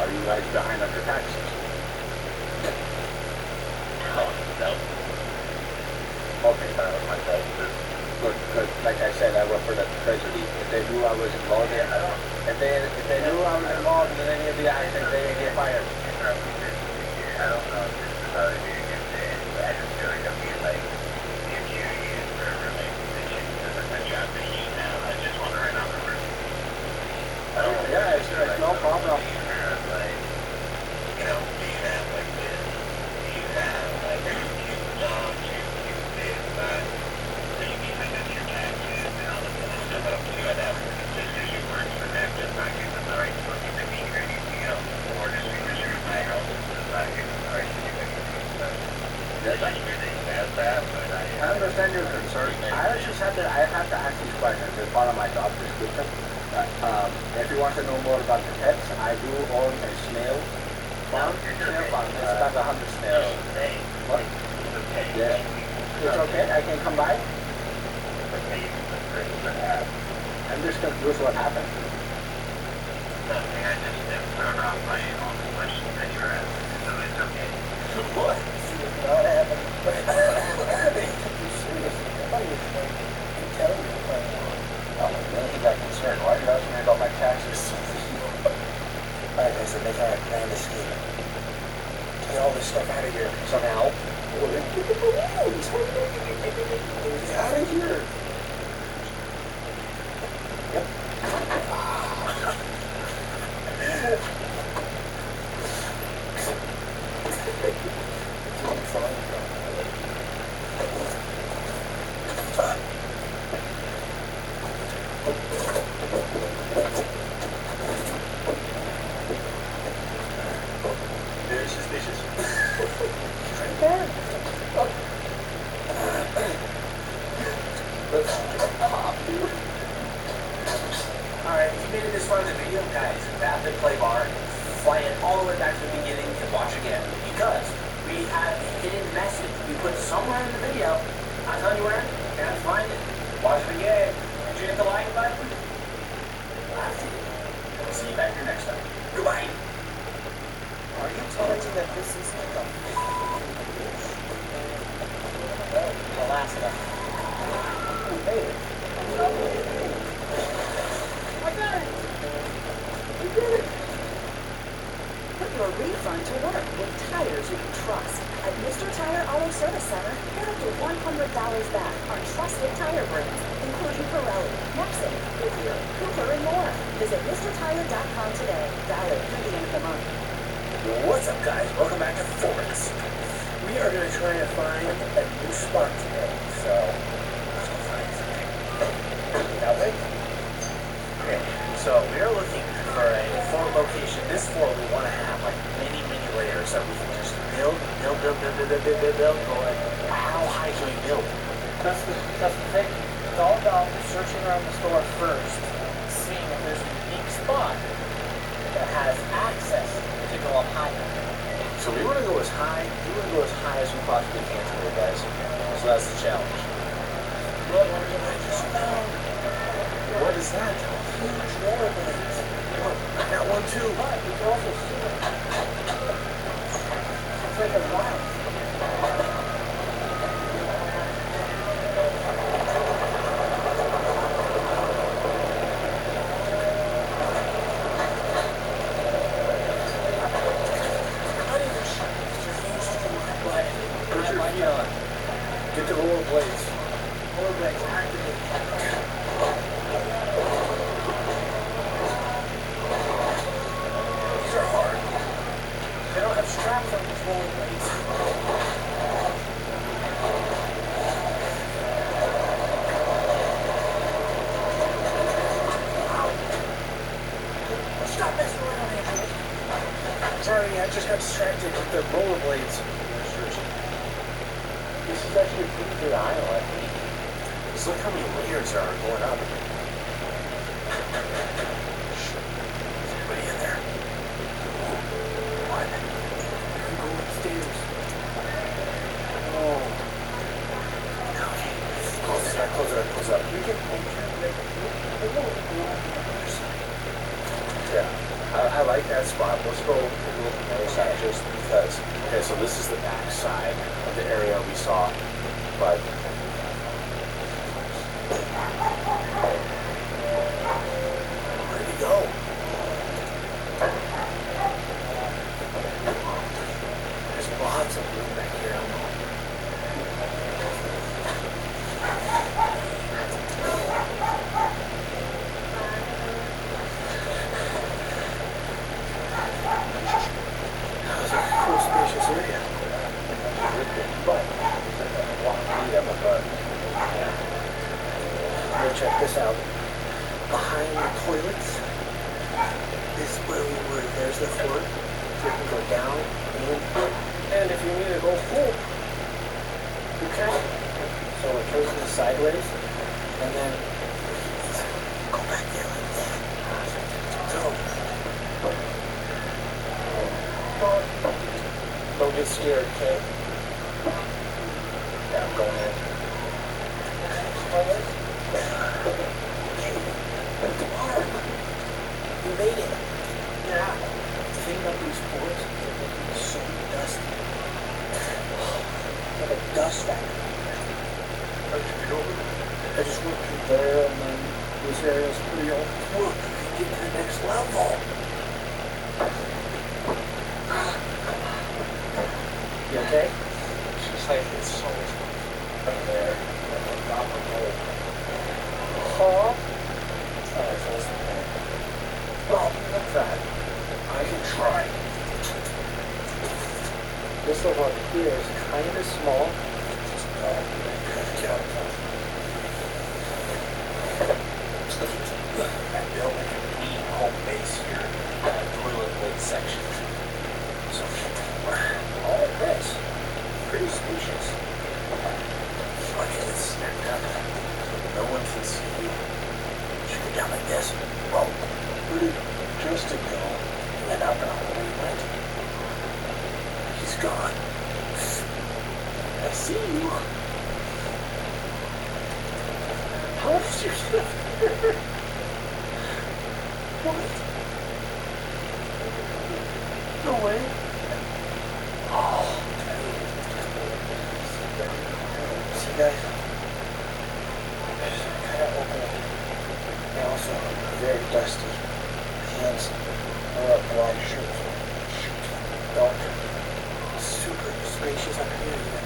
Are you guys behind on your taxes? No. Okay, that was my fault. Good, because like I said, I work for the Treasury. If they knew I was involved in, if they knew I was involved in any of the actions, they would get fired. I don't know. I just feel like I'm being like, if you use for a relationship, a job that you have, I just want to write on the room. Yeah, it's no problem. Like, you know, do you have like this? Do you have like cute dogs, cute this, that? So you mean like that's your taxes and all this other stuff up to you? I'd have to consider you work for them, just not give them the right to look at the meter or anything else. Or just because you're in my house, just not give them the right to do anything. That's not everything as bad, but I understand your concern. I have to ask these questions. It's part of my job description. If you want to know more about the pets, I do own a snail farm. Snail farm. It's about 100 snails. What? Yeah. It's okay. I can come by. I'm just confused what happened. Nothing. I just didn't start off by all the questions that you were asking, so it's okay. What? Not happening. You're serious. Nobody was going to tell you what's going on. Oh, really got concerned. Why are you asking me about my taxes? Alright, guys, they're making a grand escape. Get all this stuff out of here somehow. Well, then get the balloons. Get out of here. Very suspicious. Right there. Let's pop, dude. Alright, if you made it this far in the video, guys, tap the play bar, fly it all the way back to the beginning, and watch again. Because we have a hidden message we put somewhere in the video. I'll tell you where, and find it. Watch it again. Did you hit the like button? We'll see you back here next time. Goodbye. Are you telling me that this is like a... Alaska. Who made it? I got it. We did it. Put your refund to work with tires you can trust. At Mr. Tire Auto Service Center, get up to 1 back on trusted tire brands, including Pirelli, Nexen, Goodyear, Cooper, and more. Visit MrTire.com today, valid through the end of the month. What's up, guys? Welcome back to Forks. We are going to try to find a new spot today, so let's go find something. That way? Okay, so we are looking for a floor location. This floor we want to have like many layers that we can just build. Go like, how high can we build? That's the thing. It's all about searching around the store first, seeing if there's a unique spot that has access to go up higher. So we want to go as high. We want to go as high as we possibly can today, guys. So that's the challenge. Look, I just found. What is that? Huge rollerblades. Look, I got one too. But you can also see it. It's like a wild. Put your feet on. Get the rollerblades. Rollerblades activate. These are hard. They don't have straps on these rollerblades. Stop messing around, Andrew. Sorry, I just got distracted with the rollerblades. This is actually a pretty good aisle, I think. Just look how many layers are going up. Everybody in there. What? You can go upstairs. Oh. Okay. Close it up. We can make a other side. Yeah. I like that spot. Let's go take a look at the other side just because. Okay, so this is the back side of the area we saw, but where did he go? There's lots of room back here. That was a cool, spacious area. But check this out. Behind the toilets is where we were. There's the floor. So you can go down and if you need to go full, you can. So it goes in sideways and then go back there like that. So don't get scared, okay? Yeah, I'm going in. We made it. Yeah. The thing about these floors is that they can be so dusty. Like a dust factory. How'd you get over there? I just went through there and then this area is pretty old. Look, you can get to the next level. You okay? It's just like it's so much fun up there. Huh? Well, that's that. I can try. This level up here is kind of small. I built like a mini home base here, toilet lid section. So, all of this, pretty spacious. Okay, let's stand up. No one can see you. Should go down like this. Well, where did Justin go? He went up and where he went. He's gone. I see you. How much is your stuff here? What? No way. Oh, see guys, it's kind of open and also very dusty. Hands are up wide shirt. Dark. Super spacious up here even.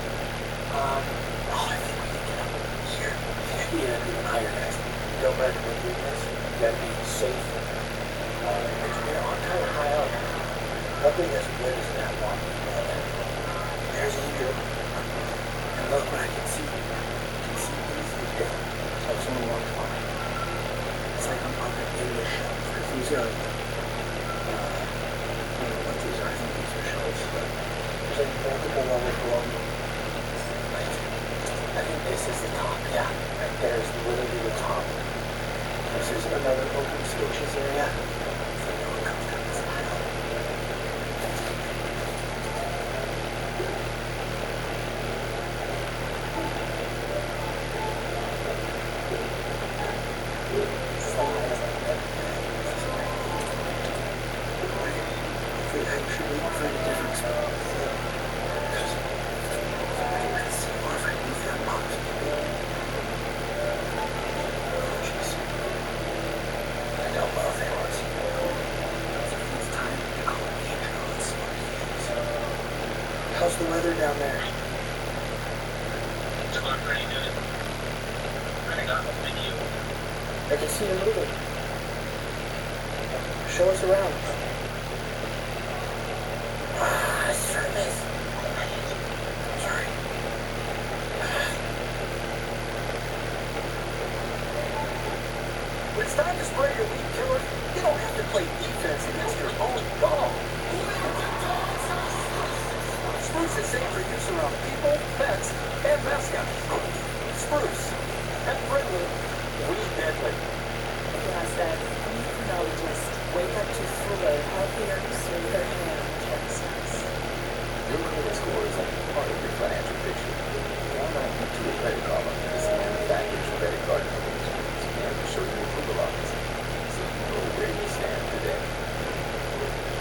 Oh, I think we can get up here. Yeah, even higher, guys. You don't recommend doing this. You gotta be safe. We're on kind of high up. Nothing as good as that one. There's Angel. And look what I can see. I can see easily. Like someone walked by. It's like I'm up in the shelf. Because these are, I don't know what these are. I think these are shelves. But there's like multiple levels below me. Like, I think this is the top. Yeah. Right there is literally the top. This is another open spacious area. So no one comes down this aisle. How's the weather down there? It's going pretty good. I got a video. I can see you moving. Show us around. Service. Sorry. When it's time to spray your weed killer, you don't have to play defense against your own dog. Spruce is safe for use around people, pets, and mascots. Spruce, pet friendly, weed deadly. Said, endocrinologist, wake up to full healthier, smoother hair and justice. Your credit score is only part of your financial picture. Why not get to a credit card office and factors credit card companies and show you approval office so you know where you stand today.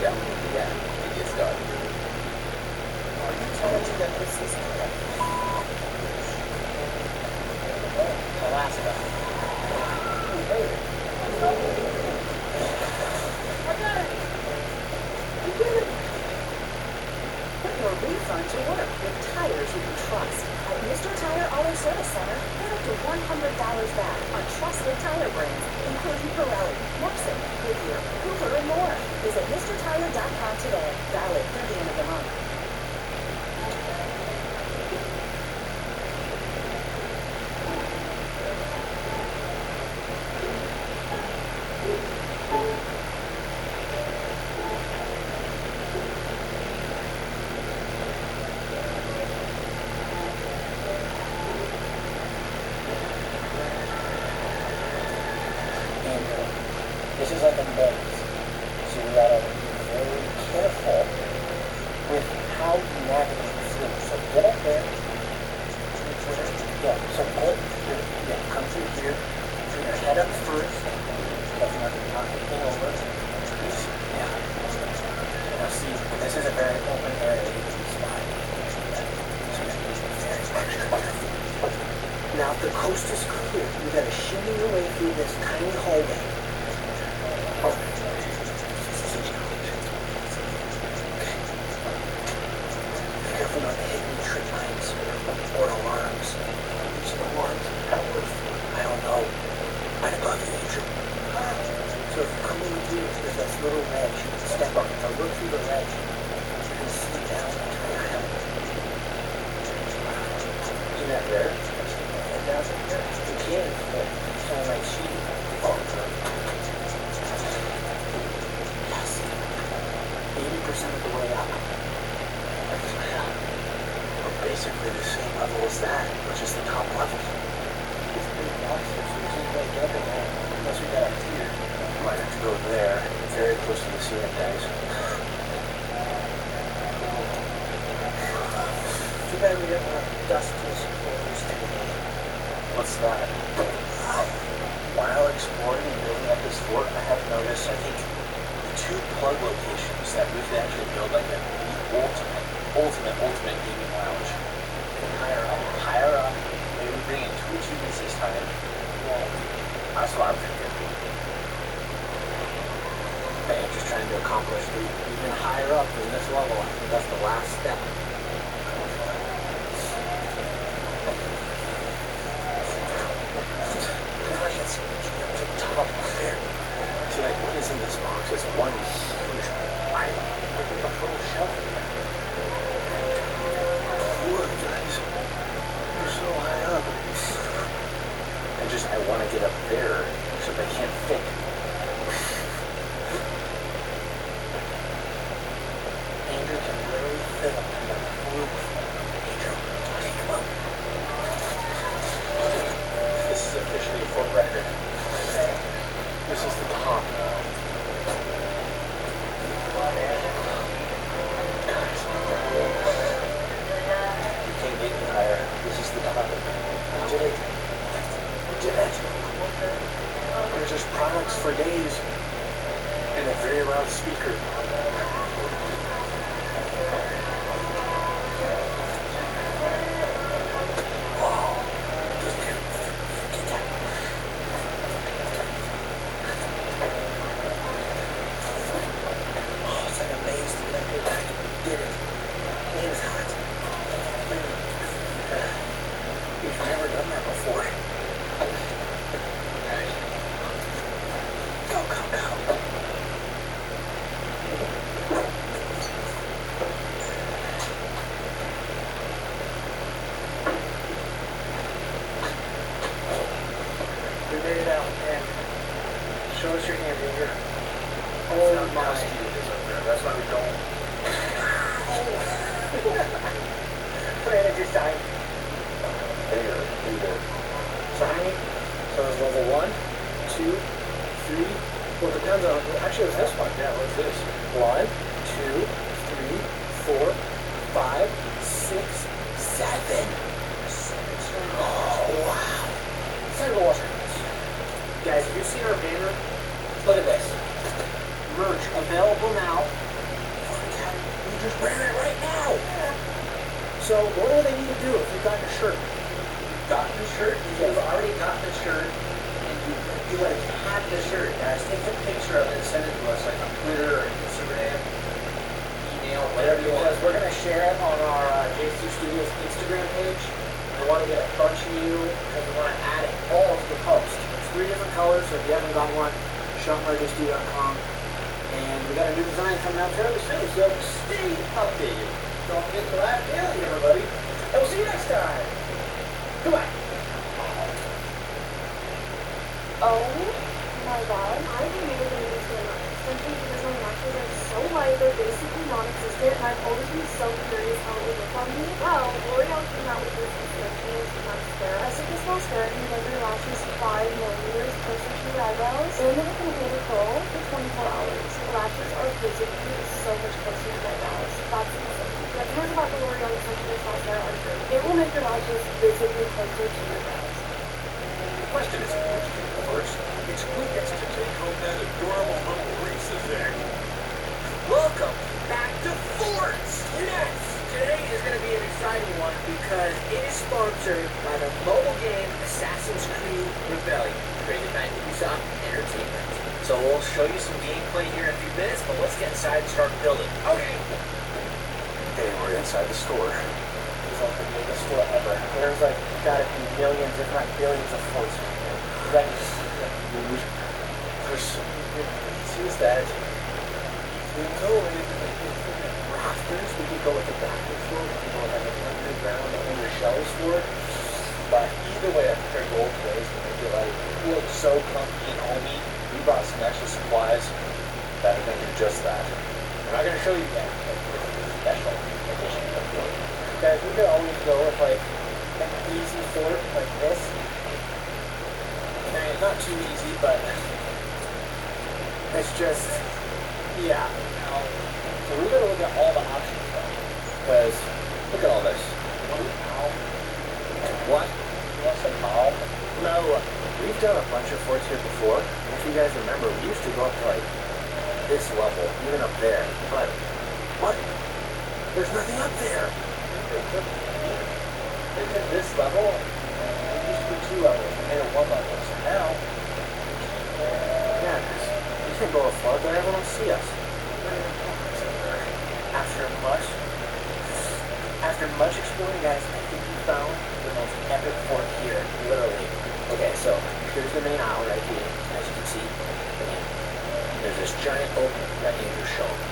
Download the app to get started. Are you telling me that this is correct? Alaska. Put your refund to work with tires you can trust. At Mr. Tire Auto Service Center, get up to $100 back on trusted tire brands, including Pirelli, Nexen, Goodyear, Cooper, and more. Visit MrTire.com today. Valid through the end of the month. This is like a maze, so we gotta be very careful with how you navigate through. So get up there. Yeah, so go here. Yeah, come through here. Put your head up first. Definitely knock anything over. Yeah. Now see, this is a very open area you can spot. So you have to be very careful. Now if the coast is clear, you gotta shimmy your way through this tiny hallway. Careful not to hit any trip lines or alarms. These alarms that work, I don't know, right above the entry. So if you come in here, there's this little ledge. You can step up. Now look through the ledge. You can see down into the aisle. Isn't that rare? And down here, you can, but it's kind of like cheating. Yes. 80% of the way up. We're basically the same level as that, which is the top level. It's pretty monster, so we can't like jumping at it unless we got up here. Might have to go there, very close to the ceiling, guys. Too bad we didn't have dust tools for this today. What's that? While exploring and building up this fort, I have noticed, I think, the two plug locations that we could actually build like an ultimate gaming lounge. Higher up. Maybe bring in 2 achievements this time. Well, that's what I'm thinking. Okay, just trying to accomplish even higher up in this level. I think that's the last step. I want to get up there so they can't think. Andrew can literally fit up in the roof. Andrew, Johnny, come on. This is officially a Fort record. This is the top. You can't get any higher. This is the top. We did it. We did it. There's just products for days and a very loud speaker. Show us your hand, Andrew. Oh my. That's why we don't. Brandon just signed. Signing. So it's level 1, 2, 3. Well, it depends on. Actually, it was this one. Yeah, what's this? 1, 2, 3, 4, 5, 6, 7. Oh, wow. It's time to wash our hands. Guys, have you seen our banner? Look at this. Merch available now. We just wear it right now. So what do they need to do if you've gotten a shirt? You've gotten a shirt, you've already gotten a shirt, and you want to have the shirt, guys. Take a picture of it and send it to us, like on Twitter or Instagram, email, whatever you want. Because we're going to share it on our J2 Studios Instagram page. We want to get a bunch of you, because we want to add it all to the post. It's 3 different colors, so if you haven't got one, shopmerj2.com. And we got a new design coming out fairly soon, so stay updated. Don't forget to laugh daily, everybody. And we'll see you next time. Goodbye. Oh my god, I really need this one. Simply because my matches are so light, they're basically non-existent, and I've always been so curious how it would look on me. Well, L'Oreal came out with this Infinity mascara. I think this mascara can make your lashes 5 millimeters closer to your eyebrows, and it can hold a curl for 24 hours. The lashes are physically so much closer to my brows. That's insane. The ideas about the L'Oreal Essentials mascara are true. It will make your lashes physically closer to your brows. The question isn't which came first. It's who gets to take home that adorable little Reese's egg. Welcome back to Forts! Yes! Today is going to be an exciting one because it is sponsored by the mobile game Assassin's Creed Rebellion, created by Ubisoft Entertainment. So we'll show you some gameplay here in a few minutes, but let's get inside and start building. Okay! Hey, we're inside the store. It's like the biggest store ever. There's like gotta be millions, if not billions of forts. Right? See that? We can go into the rafters. We could go with the rafters floor. We could go like an underground under shelves floor. But either way, I prefer gold ways to make it like look so comfy and homey. We brought some extra supplies that are going to do just that. We're not going to show you yet, but special edition of the guys, we could always go with like an easy fort like this. I mean, not too easy, but it's just, yeah. So we're going to look at all the options though. Because look at all this. What? You want some mall? No. We've done a bunch of forts here before. And if you guys remember, we used to go up to like this level, even up there. But what? There's nothing up there. At this level, it used to be 2 levels. We made it 1 level. So now, yeah, we can go afar there. Everyone will see us. After much exploring, guys, I think we found the most epic fort here, literally. Okay, so here's the main aisle right here, as you can see. And there's this giant opening that Andrew's showing.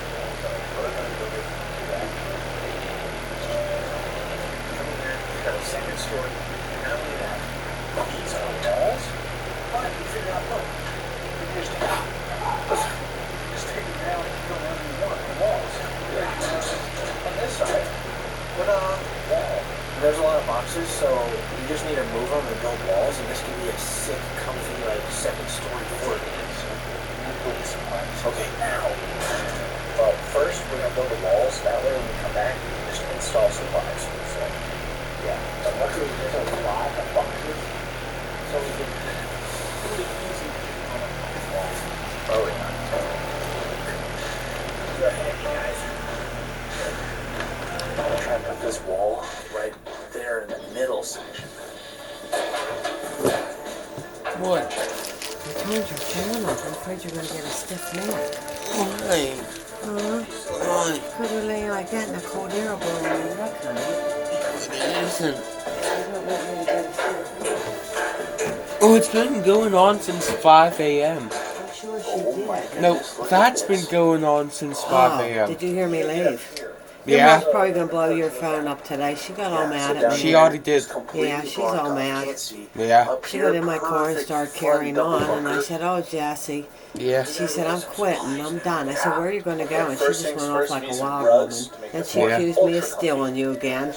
Got a second story. Not only that, these are walls. need to move them and build walls, and this could be a sick, comfy, like, second-story fort. Okay, now. Well, first we're gonna build the walls. That way, when we come back, we can just install supplies. So, yeah. But luckily, there's a lot of boxes, so we can. It'll be easy on the walls. Oh yeah. You're handy, guys. I'm gonna try and put this wall right there in the middle section. What? I told you, John, I'm afraid you're going to get a stiff neck. Why? Huh? Why? Because you're laying like that in a cold air balloon in your neck, honey. It isn't. You don't want me to get a stiff neck. Oh, it's been going on since 5 a.m. I'm sure she did. No, that's been going on since 5 a.m. Did you hear me leave? Your Yeah. mom's probably going to blow your phone up today. She got all mad at me. She already did. Yeah, she's all mad. Yeah. She got in my car and started carrying on, and I said, oh, Jessie. Yeah. She said, I'm quitting. I'm done. I said, where are you going to go? And she just went off like a wild woman. Then she accused me of stealing you again.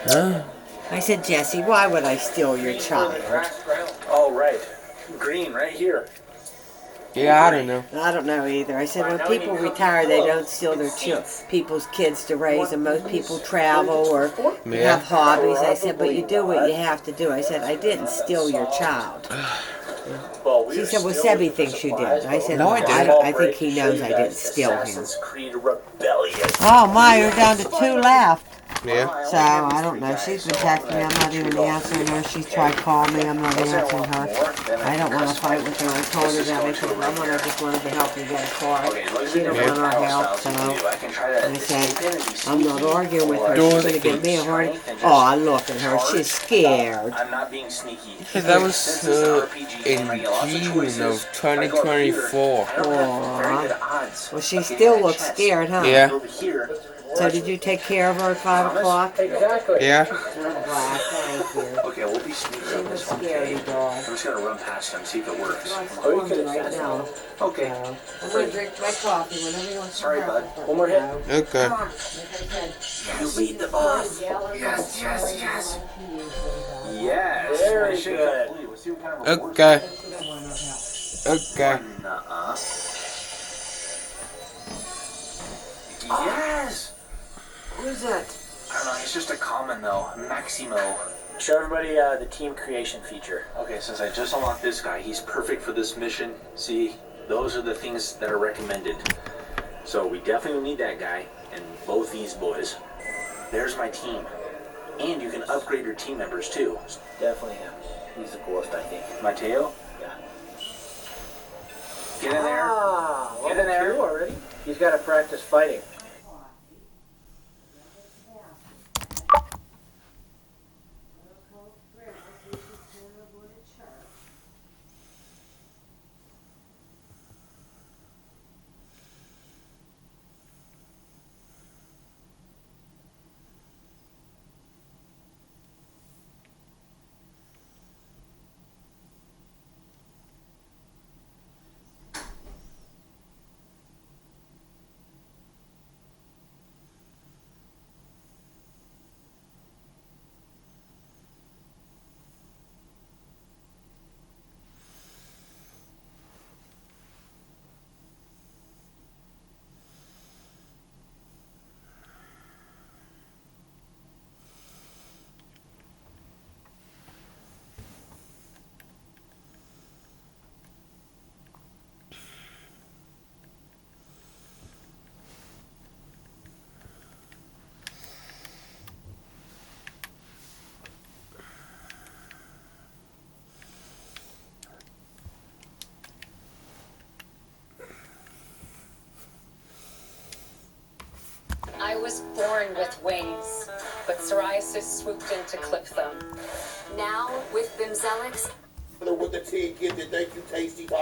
Huh? I said, Jessie, why would I steal your child? Oh, right. Green, right here. Yeah, I don't know. I don't know either. I said, when people retire, they don't steal their people's kids to raise them. Most people travel or have hobbies. I said, but you do what you have to do. I said, I didn't steal your child. She said, well, Sebby thinks you did. I said, no, I didn't. I think he knows I didn't steal him. Oh, my, you're down to 2 left. Yeah. So, I don't know. She's been texting me. I'm not even answering her. She's tried calling me. I'm not answering her. I don't want to fight with her. I told her that because I just wanted to help you get a car. She don't want our help, so I said, I'm not arguing with her. She's going to give me a hard. Oh, look at her. She's scared. I'm not being sneaky. Because that was in June of 2024. Oh, well, she still looks scared, huh? Yeah. So did you take care of her at 5 o'clock? Exactly. Yeah. I'm glad, thank you. Okay, we'll be sneaky on this one. Scaredy dog. I'm just gonna run past him, see if it works. Oh, you could right now. Okay. I'm gonna drink my coffee whenever you want. Sorry, bud. One more hit. Okay. You beat the boss. Yes, yes, yes. Yes. Very good. Okay. Okay. Yes. Who's that? I don't know. It's just a common though. Maximo. Show everybody the team creation feature. Okay, since I just unlocked this guy, he's perfect for this mission. See, those are the things that are recommended. So we definitely need that guy and both these boys. There's my team. And you can upgrade your team members too. Definitely him. He's the coolest, I think. Mateo? Yeah. Get in there. Get in there. Already. He's got to practice fighting. I was born with wings, but psoriasis swooped in to clip them. Now, with Bimzelx, with the tea, get the thank you tasty.